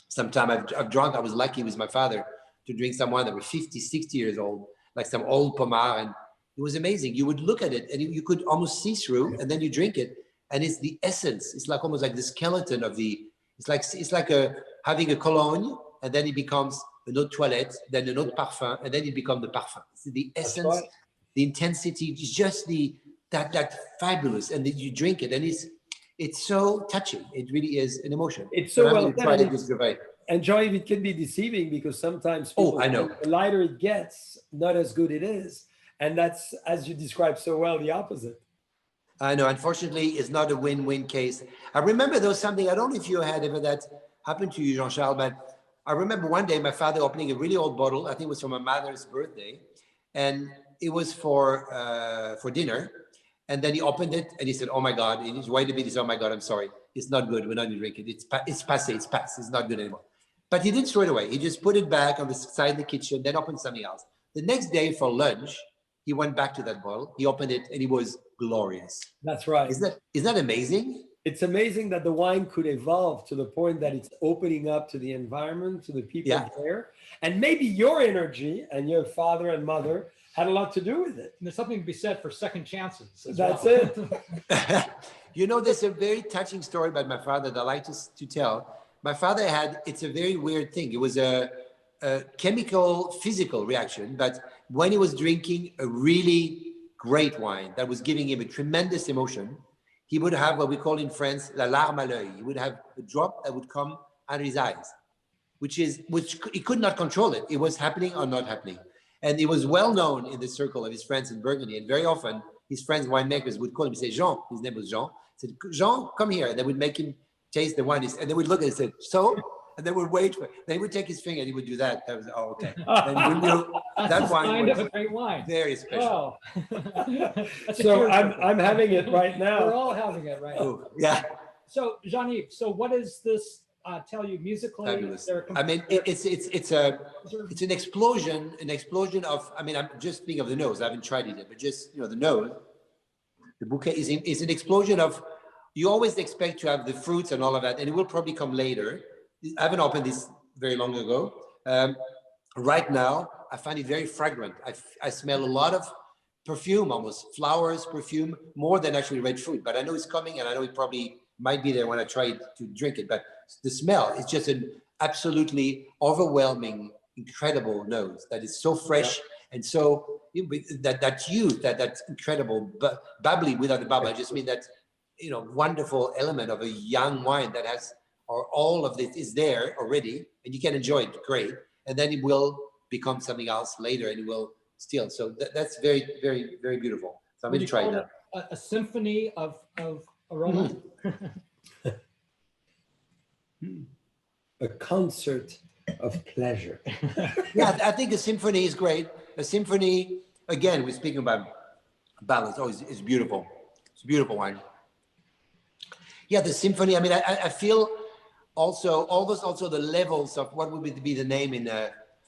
sometime I've drunk. I was lucky with my father to drink some wine that were 50, 60 years old, like some old Pommard. And it was amazing. You would look at it and you could almost see through, and then you drink it. And it's the essence. It's like almost like the skeleton of it's like having a cologne, and then it becomes an eau de toilette, then an eau de parfum, and then it becomes the parfum. It's the essence, the intensity, it's just that fabulous. And then you drink it, and it's so touching. It really is an emotion. It's so well done. It and Jean-Yves, it can be deceiving because sometimes I know. The lighter it gets, not as good it is. And that's, as you described so well, the opposite. I know. Unfortunately, it's not a win-win case. I remember there was something, I don't know if you had ever that happened to you, Jean-Charles, but I remember one day my father opening a really old bottle. I think it was for my mother's birthday. And it was for dinner. And then he opened it and he said, oh my God. And he waited a bit. He said, oh my God, I'm sorry. It's not good. We're not going to drink it. It's passé. It's past. It's not good anymore. But he didn't throw it away. He just put it back on the side of the kitchen, then opened something else. The next day for lunch, he went back to that bottle. He opened it and it was glorious. That's right. Isn't that amazing? It's amazing that the wine could evolve to the point that it's opening up to the environment, to the people there. And maybe your energy and your father and mother had a lot to do with it. And there's something to be said for second chances. That's it. There's a very touching story about my father that I like to tell. My father it's a very weird thing. It was a chemical, physical reaction, but when he was drinking a really great wine that was giving him a tremendous emotion, he would have what we call in France, la larme à l'œil. He would have a drop that would come out of his eyes, which he could not control it. It was happening or not happening. And it was well known in the circle of his friends in Burgundy. And very often his friends, winemakers, would call him and say, Jean, his name was Jean, said, Jean, come here. And they would make him taste the wine. And they would look at it and say, so? And they would wait. Then he would take his finger and he would do that. That was, okay. And we knew that wine was a great wine. Very special. Oh. So I'm having it right now. We're all having it right now. Yeah. So Jean-Yves, what does this tell you musically? Fabulous. I mean, it's an explosion of, I mean, I'm just thinking of the nose. I haven't tried it yet, but just, the nose, the bouquet is an explosion of, you always expect to have the fruits and all of that, and it will probably come later. I haven't opened this very long ago. Right now, I find it very fragrant. I smell a lot of perfume, almost flowers, perfume, more than actually red fruit. But I know it's coming, and I know it probably might be there when I try to drink it. But the smell is just an absolutely overwhelming, incredible nose that is so fresh. And so that youth, that incredible bubbly without the bubble, I just mean that, wonderful element of a young wine that has, or all of this is there already, and you can enjoy it great. And then it will become something else later, and it will still. So that's very, very, very beautiful. So I'm going to try that. A symphony of aroma. A concert of pleasure. Yeah, I think a symphony is great. A symphony, again, we're speaking about balance. Oh, it's beautiful. It's a beautiful wine. Yeah, the symphony. I mean, I feel also also the levels of what would be the name in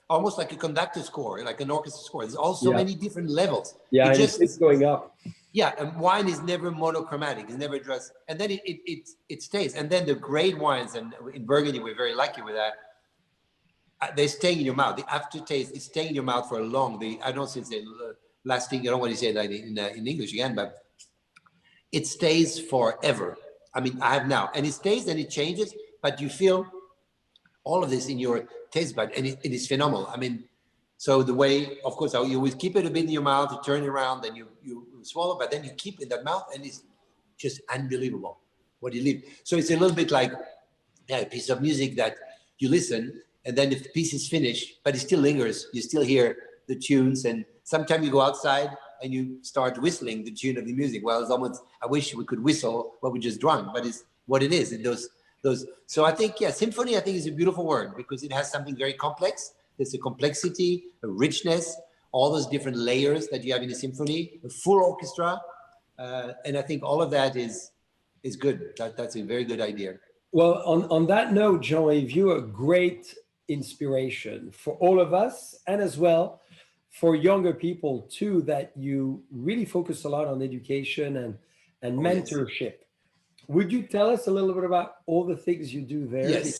almost like a conductor score, like an orchestra score. There's also many different levels. Yeah, it's going up. Yeah, and wine is never monochromatic. It's never just, and then it stays. And then the great wines, and in Burgundy, we're very lucky with that. They stay in your mouth. The aftertaste is staying in your mouth for a long. I don't know since the last thing. I don't want to say that in English again, but it stays forever. I mean, I have now, and it stays and it changes, but you feel all of this in your taste bud, and it is phenomenal. I mean, so the way, of course, you always keep it a bit in your mouth, you turn it around, then you swallow, but then you keep it in that mouth, and it's just unbelievable what you leave. So it's a little bit like a piece of music that you listen, and then the piece is finished, but it still lingers. You still hear the tunes, and sometimes you go outside and you start whistling the tune of the music. Well, it's almost, I wish we could whistle what we just drunk, but it's what it is. And those. So I think, symphony, I think is a beautiful word because it has something very complex. There's a complexity, a richness, all those different layers that you have in a symphony, a full orchestra. And I think all of that is good. That's a very good idea. Well, on that note, Jean-Yves, you're a great inspiration for all of us, and as well for younger people too, that you really focus a lot on education and mentorship. Yes. Would you tell us a little bit about all the things you do there? Yes,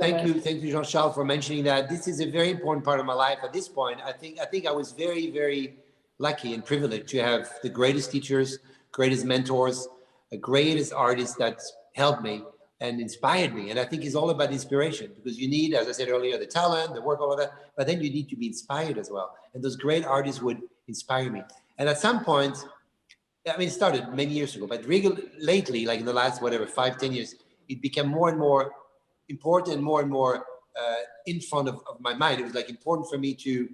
thank you, Jean-Charles, for mentioning that. This is a very important part of my life. At this point, I think I was very, very lucky and privileged to have the greatest teachers, greatest mentors, the greatest artists that helped me and inspired me. And I think it's all about inspiration, because you need, as I said earlier, the talent, the work, all of that, but then you need to be inspired as well. And those great artists would inspire me. And at some point, I mean, it started many years ago, but lately, like in the last, 5-10 years, it became more and more important and more in front of my mind. It was like important for me to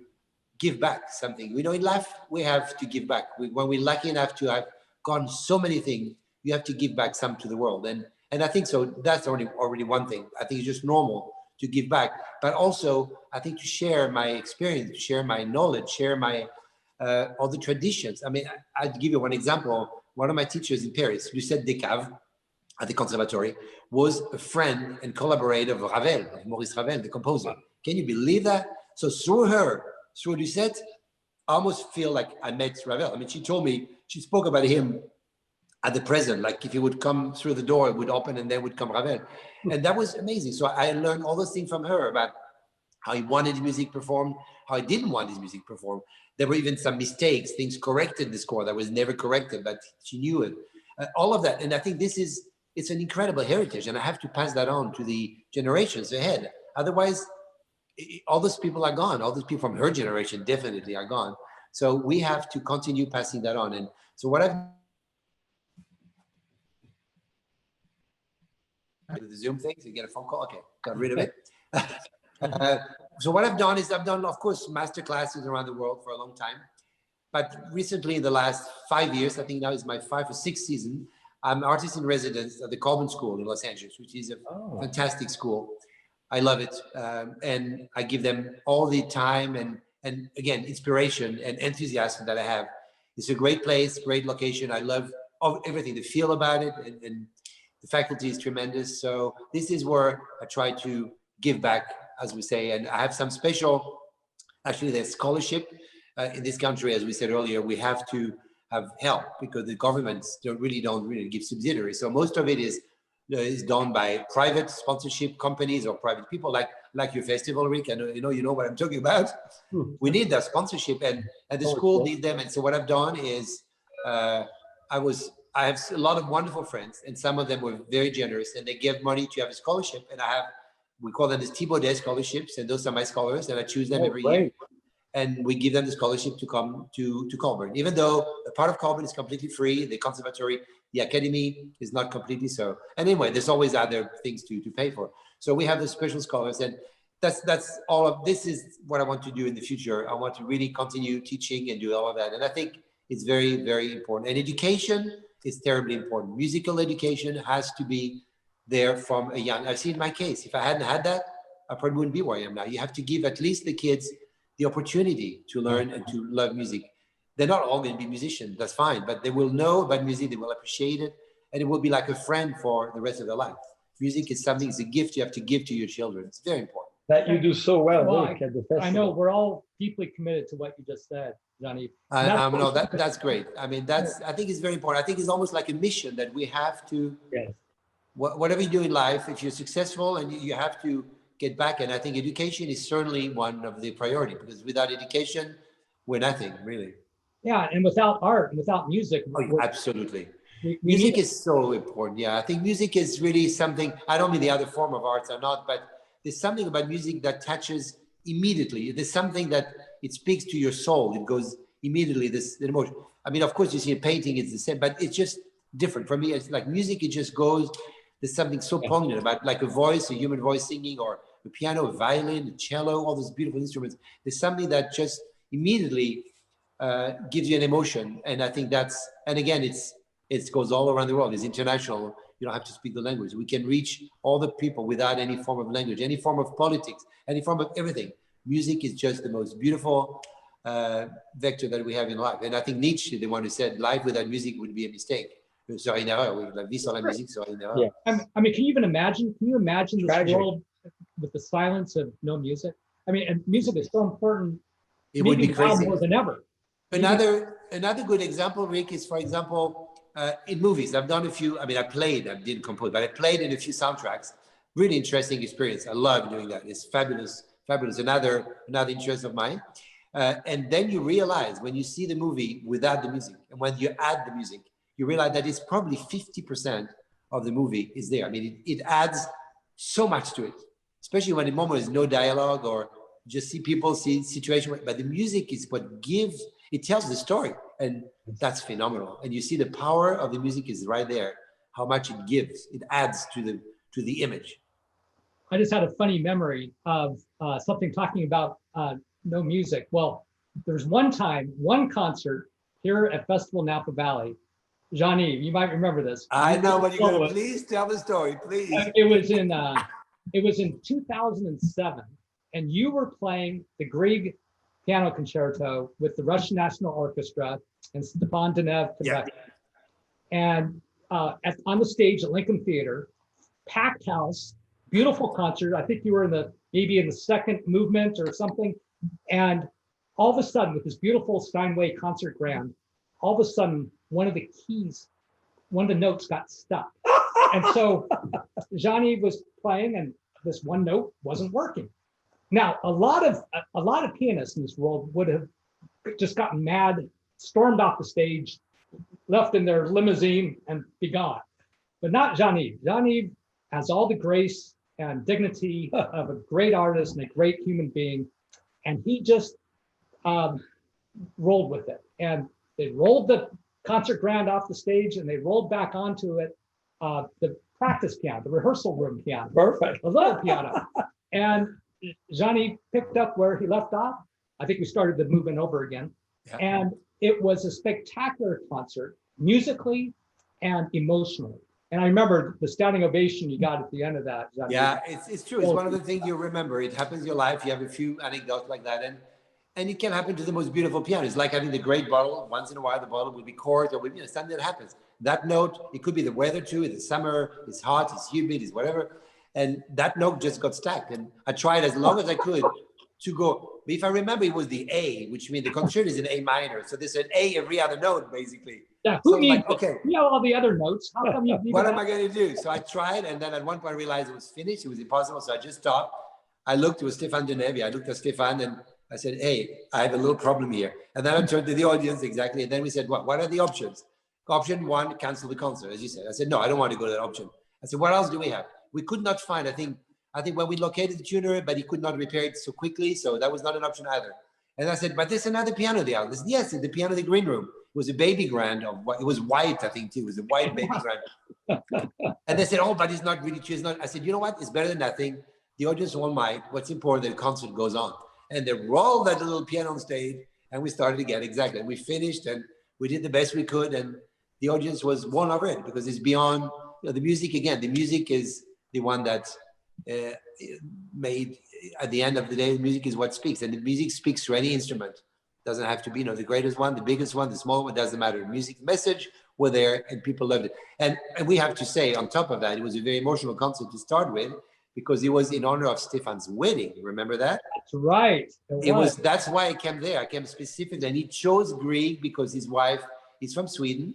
give back something. In life, we have to give back. When we're lucky enough to have gotten so many things, you have to give back some to the world. And I think so. That's already one thing. I think it's just normal to give back, but also I think to share my experience, share my knowledge, share my all the traditions. I mean, I'll give you one example. One of my teachers in Paris, Lucette Descaves, at the Conservatory, was a friend and collaborator of Ravel, of Maurice Ravel, the composer. Can you believe that? So through Lucette, I almost feel like I met Ravel. I mean, she told me, she spoke about him at the present, like if he would come through the door, it would open and then would come Ravel. And that was amazing. So I learned all those things from her about how he wanted his music performed, how he didn't want his music performed. There were even some mistakes, things corrected in the score that was never corrected, but she knew it. All of that. And I think it's an incredible heritage, and I have to pass that on to the generations ahead. Otherwise, all those people are gone. All those people from her generation definitely are gone. So we have to continue passing that on. And so what I've with the Zoom things, you get a phone call. Okay, got rid of it. So what I've done is of course, master classes around the world for a long time. But recently, in the last 5 years, I think now is my 5th or 6th season, I'm artist in residence at the Colburn School in Los Angeles, which is a fantastic school. I love it. And I give them all the time and again, inspiration and enthusiasm that I have. It's a great place, great location. I love everything, the feel about it, and the faculty is tremendous. So this is where I try to give back, as we say, and I have some special, actually there's scholarship in this country. As we said earlier, we have to have help because the governments don't really give subsidiaries. So most of it is done by private sponsorship companies or private people like your festival, Rick. I know you know what I'm talking about. We need that sponsorship, and the school needs them. And so what I've done is I have a lot of wonderful friends, and some of them were very generous, and they give money to have a scholarship. And we call them the Tibor Day Scholarships, and those are my scholars, and I choose them every year. and we give them the scholarship to come to Colburn. Even though a part of Colburn is completely free, the conservatory, the academy is not completely so. And anyway, there's always other things to pay for. So we have the special scholars, and that's all of this is what I want to do in the future. I want to really continue teaching and do all of that. And I think it's very, very important. And education is terribly important. Musical education has to be there from a young, I've seen my case. If I hadn't had that, I probably wouldn't be where I am now. You have to give at least the kids the opportunity to learn and to love music. They're not all going to be musicians, that's fine, but they will know about music, they will appreciate it, and it will be like a friend for the rest of their life. Music is something, it's a gift you have to give to your children. It's very important. That you do so well, Rick, at the festival. I know we're all deeply committed to what you just said, Jean-Yves. No, that's great. I mean, I think it's very important. I think it's almost like a mission that we have to, yes. Whatever you do in life, if you're successful and you have to get back. And I think education is certainly one of the priority, because without education, we're nothing, really. Yeah, and without art and without music. Absolutely. Music is so important. Yeah, I think music is really something, I don't mean the other form of arts are not, but there's something about music that touches immediately. There's something that it speaks to your soul. It goes immediately, this emotion. I mean, of course, you see a painting, it's the same, but it's just different. For me, it's like music, it just goes, there's something so poignant about like a voice, a human voice singing, or a piano, a violin, a cello, all those beautiful instruments. There's something that just immediately gives you an emotion. And I think that's, and again, it goes all around the world. It's international. You don't have to speak the language. We can reach all the people without any form of language, any form of politics, any form of everything. Music is just the most beautiful vector that we have in life. And I think Nietzsche, the one who said life without music would be a mistake. Serait une erreur. La vie sans la musique serait une erreur. Yeah. I mean, can you imagine this world with the silence of no music? I mean, and music is so important. It would be crazy. More than ever. Another good example, Rick, is, for example, in movies. I've done a few, I didn't compose, but I played in a few soundtracks. Really interesting experience. I love doing that. It's fabulous. Another interest of mine. And then you realize when you see the movie without the music, and when you add the music, you realize that it's probably 50% of the movie is there. I mean, it adds so much to it, especially when the moment is no dialogue or just see people, see situation. But the music is what gives, it tells the story, and that's phenomenal. And you see the power of the music is right there, how much it gives, it adds to the image. I just had a funny memory of something talking about no music. Well, there's one concert here at Festival Napa Valley. Jean-Yves, you might remember this. I know what you're going to, please tell the story, please. It was in 2007, and you were playing the Grieg Piano Concerto with the Russian National Orchestra and Stefan Denev conducting. Yeah. And on the stage at Lincoln Theater, packed house, beautiful concert. I think you were maybe in the second movement or something. And all of a sudden, with this beautiful Steinway concert grand, all of a sudden, one of the notes got stuck. And so Jean-Yves was playing, and this one note wasn't working. Now, a lot of pianists in this world would have just gotten mad, stormed off the stage, left in their limousine, and be gone. But not Jean-Yves. Jean-Yves has all the grace and dignity of a great artist and a great human being, and he just rolled with it. And they rolled the concert grand off the stage, and they rolled back onto it the practice piano, the rehearsal room piano. Perfect. The little piano. And Jean-Yves picked up where he left off. I think we started the movement over again. Yeah. And it was a spectacular concert, musically and emotionally. And I remember the standing ovation you got at the end of that. Yeah, it's true. It's one of the things you remember. It happens in your life. You have a few anecdotes like that. And it can happen to the most beautiful pianists, like having the great bottle. Once in a while, the bottle will be chords, or something that happens. That note, it could be the weather too. It's summer, it's hot, it's humid, it's whatever. And that note just got stuck. And I tried as long as I could to go. But if I remember, it was the A, which means the concerto is in A minor. So there's an A every other note, basically. Yeah, who needs okay. You know all the other notes. How come you what am I going to do? So I tried, and then at one point I realized it was finished. It was impossible. So I just stopped. I looked, it was Stefan Denev. I looked at Stefan, and I said, hey, I have a little problem here. And then I turned to the audience, exactly. And then we said, what are the options? Option one, cancel the concert, as you said. I said, no, I don't want to go to that option. I said, what else do we have? We could not find, I think when we located the tuner, but he could not repair it so quickly. So that was not an option either. And I said, but there's another piano there. They said, yes, the piano in the green room. It was a baby grand it was white, I think too. It was a white baby grand. And they said, oh, but it's not really true. It's not. I said, you know what? It's better than nothing. The audience won't mind. What's important, the concert goes on. And they rolled that little piano on stage and we started again. Exactly. And we finished and we did the best we could. And the audience was won over it because it's beyond the music again. The music is the one that made, at the end of the day, the music is what speaks. And the music speaks through any instrument. Doesn't have to be, the greatest one, the biggest one, the small one, doesn't matter. The music message were there and people loved it. And we have to say, on top of that, it was a very emotional concert to start with because it was in honor of Stefan's wedding. Remember that? That's right. That's why I came there. I came specifically, and he chose Greek because his wife is from Sweden.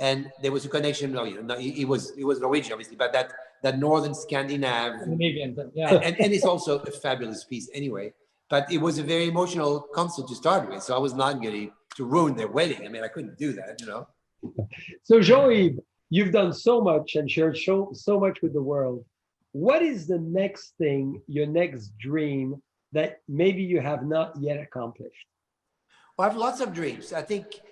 And there was a connection. He was Norwegian, obviously, but that northern Scandinavian, yeah. and it's also a fabulous piece anyway. But it was a very emotional concert to start with, so I was not going to ruin their wedding. I mean, I couldn't do that, So Jean-Yves, you've done so much and shared so much with the world. What is the next thing, your next dream that maybe you have not yet accomplished? Well, I have lots of dreams. I think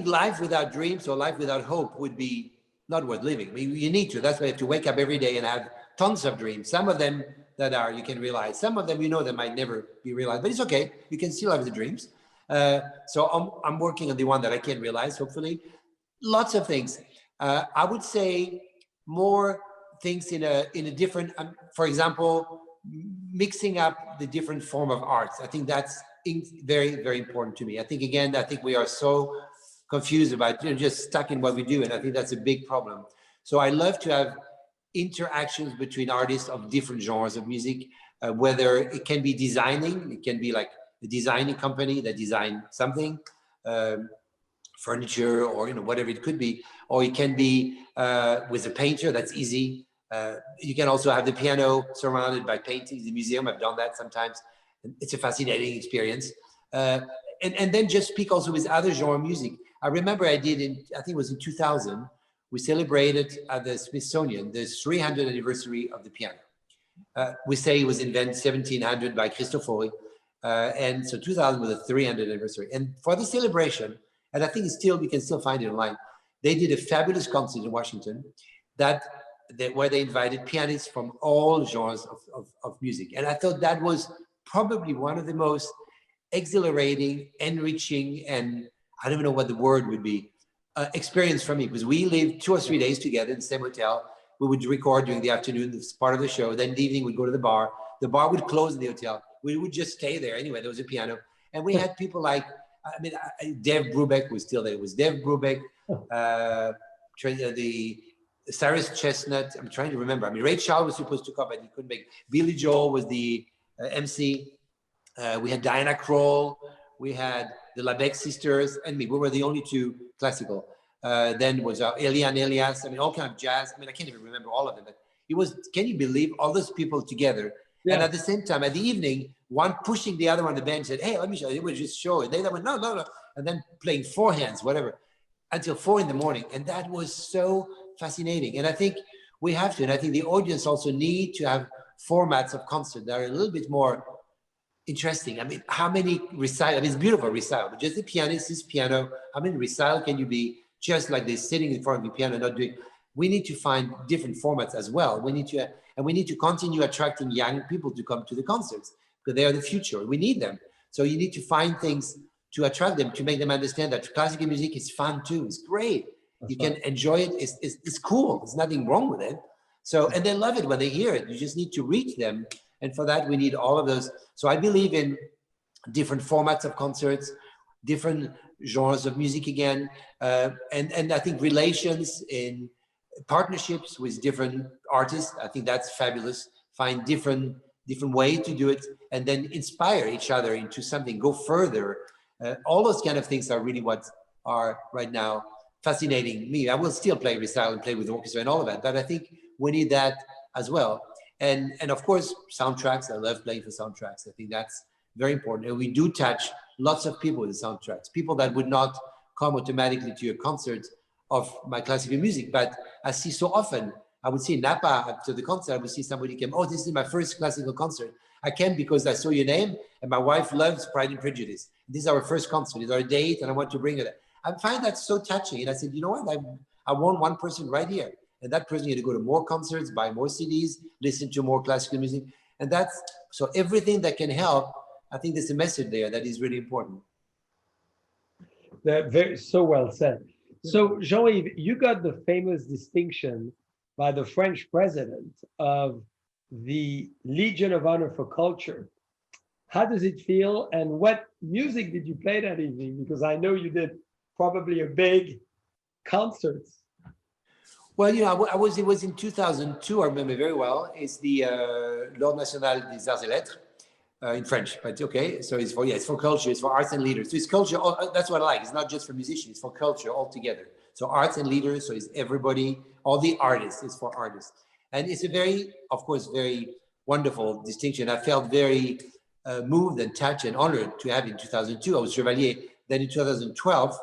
life without dreams or life without hope would be not worth living. I mean, you need to. That's why you have to wake up every day and have tons of dreams. Some of them that you can realize. Some of them that might never be realized, but it's okay. You can still have the dreams. So I'm working on the one that I can realize, hopefully. Lots of things. I would say more things in a different, for example, mixing up the different form of arts. I think that's very, very important to me. I think we are so confused about, just stuck in what we do. And I think that's a big problem. So I love to have interactions between artists of different genres of music, whether it can be designing, it can be like a designing company that design something, furniture or whatever it could be, or it can be with a painter. That's easy. You can also have the piano surrounded by paintings. The museum, I've done that sometimes. It's a fascinating experience. And then just speak also with other genre music. I remember I think it was in 2000, we celebrated at the Smithsonian the 300th anniversary of the piano. We say it was invented 1700 by Cristofori. And so 2000 was the 300th anniversary. And for the celebration, and I think we can still find it online, they did a fabulous concert in Washington where they invited pianists from all genres of music. And I thought that was probably one of the most exhilarating, enriching, and I don't even know what the word would be, experience for me, because we lived 2 or 3 days together in the same hotel. We would record during the afternoon, this part of the show. Then in the evening, we'd go to the bar. The bar would close in the hotel. We would just stay there anyway. There was a piano. And we had people like, Dev Brubeck was still there. It was Dev Brubeck, the Cyrus Chestnut. I'm trying to remember. Ray Charles was supposed to come, but he couldn't make it. Billy Joel was the MC. We had Diana Krall. We had the Labec sisters and me. We were the only two classical. Then was Elia and Elias. All kind of jazz. I can't even remember all of them. But it was, can you believe all those people together? Yeah. And at the same time, at the evening, one pushing the other on the bench said, hey, let me show you. They would just show it. They went, no. And then playing forehands, whatever, until 4 in the morning. And that was so fascinating. And I think we have to. And I think the audience also need to have formats of concert that are a little bit more interesting. How many recitals? It's beautiful recital, but just the pianist, his piano, how many recitals can you be just like this sitting in front of the piano, not doing? We need to find different formats as well. We need to continue attracting young people to come to the concerts because they are the future. We need them. So you need to find things to attract them, to make them understand that classical music is fun too. It's great. That's you can enjoy it. It's cool. There's nothing wrong with it. So, and they love it when they hear it. You just need to reach them. And for that, we need all of those. So I believe in different formats of concerts, different genres of music again. And I think relations in partnerships with different artists. I think that's fabulous. Find different ways to do it and then inspire each other into something, go further. All those kind of things are really what are right now fascinating me. I will still play recital and play with the orchestra and all of that, but I think we need that as well. And of course, soundtracks. I love playing for soundtracks. I think that's very important. And we do touch lots of people with the soundtracks, people that would not come automatically to your concert of my classical music. But I see so often, I would see Napa after the concert, I would see somebody came, this is my first classical concert. I came because I saw your name and my wife loves Pride and Prejudice. This is our first concert. It's our date, and I want to bring it. I find that so touching. And I said, you know what? I want one person right here. And that person had to go to more concerts, buy more CDs, listen to more classical music. And that's, so everything that can help, I think there's a message there that is really important. So well said. So Jean-Yves, you got the famous distinction by the French president of the Legion of Honor for Culture. How does it feel? And what music did you play that evening? Because I know you did probably a big concert. Well, you know, it was in 2002, I remember very well. It's the L'Ordre National des Arts et Lettres in French, but okay. So it's for culture, it's for arts and leaders. So it's culture, that's what I like. It's not just for musicians, it's for culture altogether. So arts and leaders, so it's everybody, all the artists, it's for artists. And it's a very, of course, very wonderful distinction. I felt very moved and touched and honored to have in 2002. I was Chevalier. Then in 2012,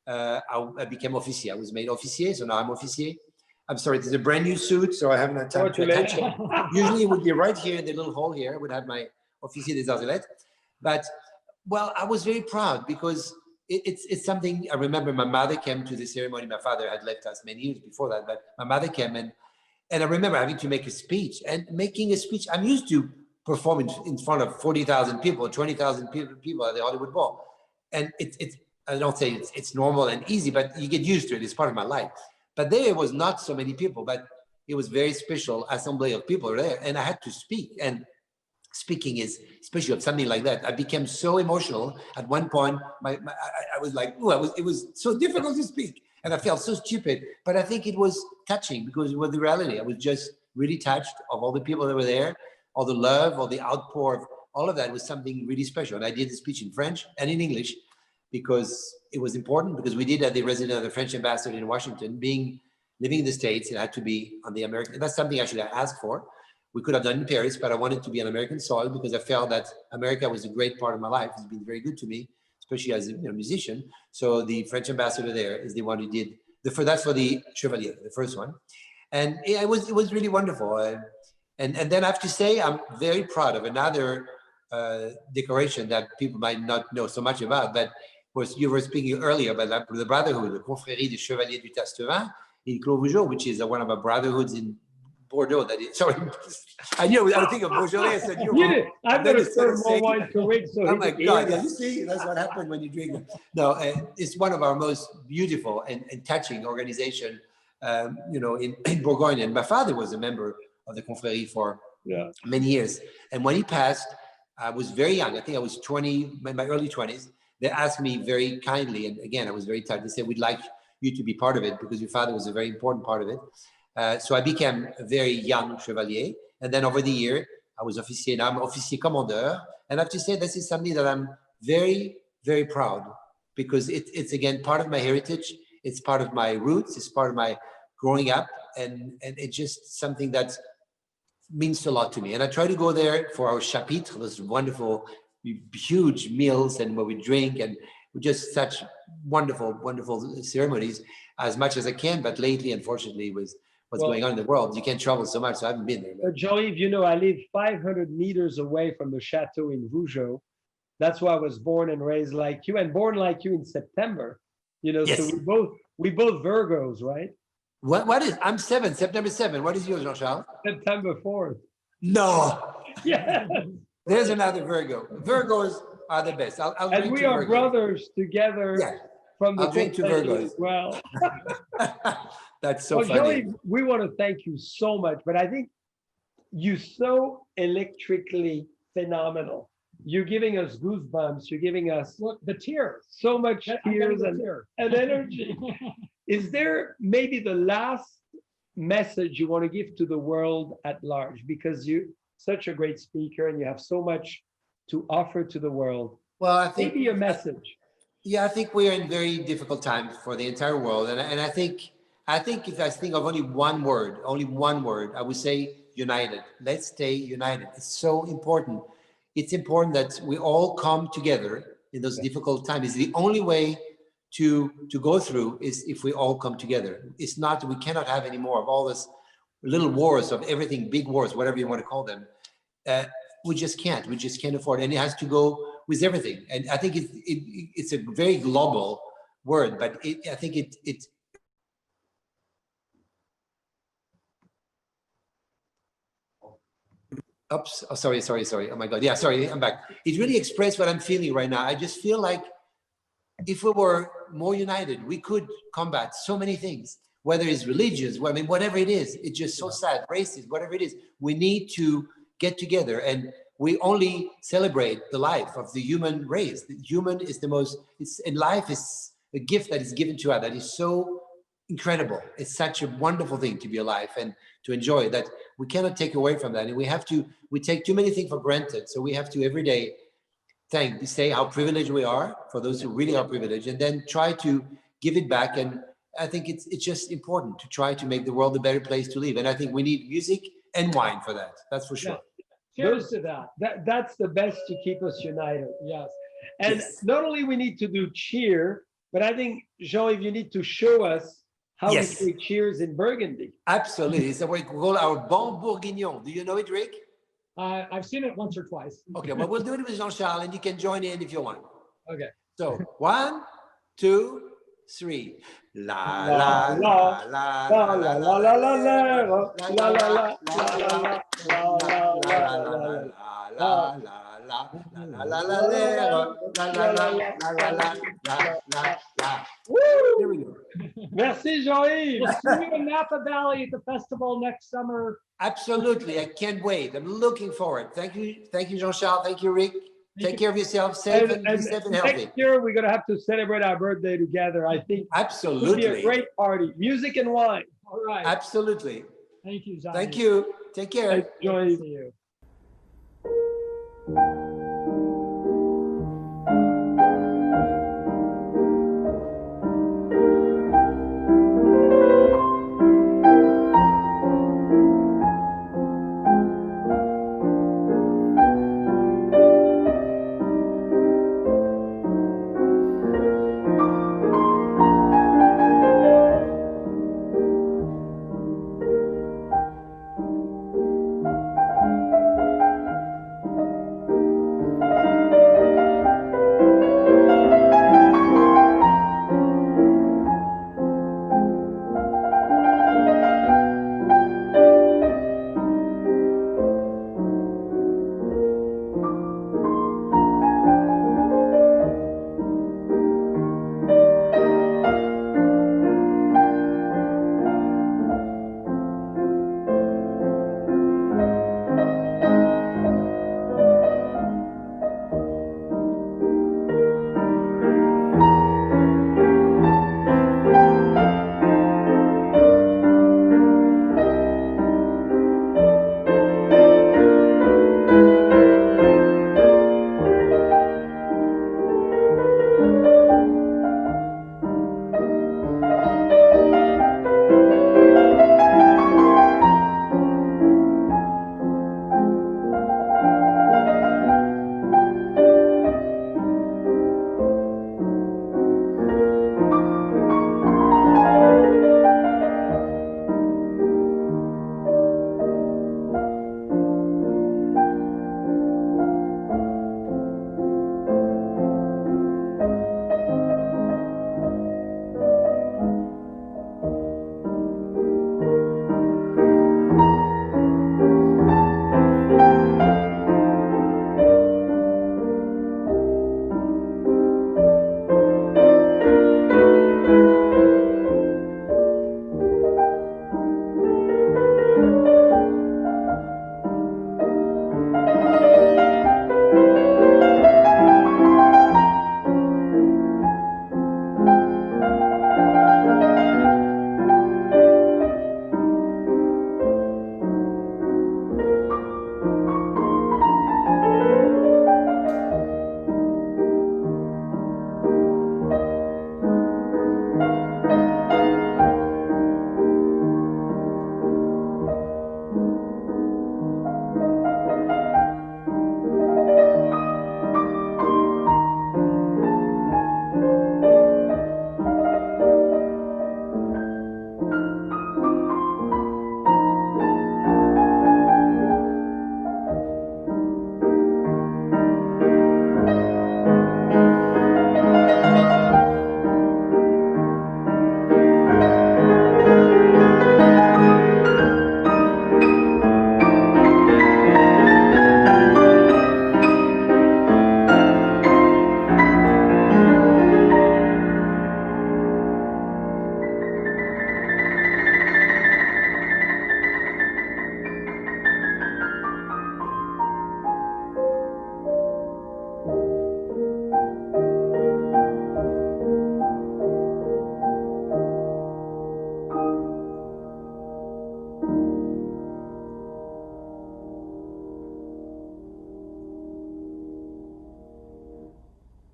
I became officier. I was made officier, so now I'm officier. I'm sorry, it's a brand new suit, so I haven't had time to attach it. Usually it would be right here in the little hole here. I would have my officier des arts et lettres. But, well, I was very proud because it's something, I remember my mother came to the ceremony. My father had left us many years before that, but my mother came and I remember having to make a speech. And making a speech, I'm used to perform in front of 40,000 people, 20,000 people at the Hollywood Bowl. And I don't say it's normal and easy, but you get used to it. It's part of my life. But there was not so many people, but it was very special assembly of people there. And I had to speak. And speaking is, especially of something like that, I became so emotional. At one point, I was like, ooh, it was so difficult to speak. And I felt so stupid. But I think it was touching because it was the reality. I was just really touched of all the people that were there, all the love, all the outpour of all of that was something really special. And I did the speech in French and in English because it was important, because we did at the resident of the French ambassador in Washington, living in the States, it had to be on the American, that's something actually I asked for. We could have done in Paris, but I wanted to be on American soil because I felt that America was a great part of my life. It's been very good to me, especially as a musician. So the French ambassador there is the one who did, that's for the Chevalier, the first one. And it was really wonderful. And then I have to say, I'm very proud of another decoration that people might not know so much about, but you were speaking earlier about the brotherhood, the Confrérie des Chevaliers du Tastevin in Clos-Vougeot, which is one of our brotherhoods in Bordeaux. Sorry, I knew I would think of Beaujolais. I said, I'm going to serve more wine to win. So oh my God, yeah, you see, that's what happened when you drink. No, it's one of our most beautiful and touching organization, in Bourgogne. And my father was a member of the Confrérie for many years. And when he passed, I was very young. I think I was 20, in my early 20s. They asked me very kindly, and again, I was very touched. They said, we'd like you to be part of it because your father was a very important part of it. So I became a very young chevalier. And then over the year, I was officier. Now I'm officier commandeur. And I have to say, this is something that I'm very, very proud because it's again, part of my heritage. It's part of my roots. It's part of my growing up. And it's just something that means a lot to me. And I try to go there for our chapitre, those wonderful, huge meals and where we drink and just such wonderful, wonderful ceremonies as much as I can. But lately, unfortunately, with what's going on in the world, you can't travel so much. So I haven't been there. But Jean-Yves, I live 500 meters away from the chateau in Vougeot. That's why I was born and raised like you, and born like you in September. Yes. So we both Virgos, right? What is? I'm September 7. What is yours, Jean-Charles? September 4th. No. Yes. There's another Virgo. Virgos are the best. I'll and we are Virgos. Brothers together from the I'll drink to Virgos as well. That's so funny. Joey, we want to thank you so much, but I think you're so electrically phenomenal. You're giving us goosebumps. You're giving us the tears. So much tears and energy. Is there maybe the last message you want to give to the world at large? Because you're such a great speaker and you have so much to offer to the world. Well, I think maybe a message. I think we are in very difficult times for the entire world. And I think if I think of only one word, I would say united. Let's stay united. It's so important. It's important that we all come together in those difficult times. It's the only way to go through is if we all come together. It's not, we cannot have any more of all this little wars of everything, big wars, whatever you want to call them. We just can't afford it. And it has to go with everything. And I think it's a very global word, but I think it oops, oh, sorry. Oh my God. Yeah, sorry, I'm back. It really expressed what I'm feeling right now. I just feel like if we were more united, we could combat so many things, whether it's religious, I mean, whatever it is, it's just so sad, racist, whatever it is. We need to get together, and we only celebrate the life of the human race. The human is the most, and life is a gift that is given to us that is so incredible. It's such a wonderful thing to be alive and to enjoy that. We cannot take away from that. And we take too many things for granted. So we have to every day say how privileged we are, for those who really are privileged, and then try to give it back. And I think it's just important to try to make the world a better place to live. And I think we need music and wine for that. That's for sure. Yeah. Cheers to that. That's the best to keep us united. Yes. And Yes. not only we need to do cheer, but I think, Jean-Yves, you need to show us how Yes. we say cheers in Burgundy. Absolutely. It's what we call our bon bourguignon. Do you know it, Rick? I've seen it once or twice. Okay, well, we'll do it with Jean-Charles, and you can join in if you want. Okay. So 1, 2, 3. La la la la la la la la la la. Here we go. Merci, Jean-Yves. See you in Napa Valley at the festival next summer. Absolutely, I can't wait. I'm looking forward. Thank you, Jean-Charles. Thank you, Rick. Take care of yourself, be safe and healthy. Next year, we're going to have to celebrate our birthday together. I think it'll be a Absolutely, great party. Music and wine. All right. absolutely. Thank you, Zion. Thank you. Take care. Thanks, Jean-Yves. See you.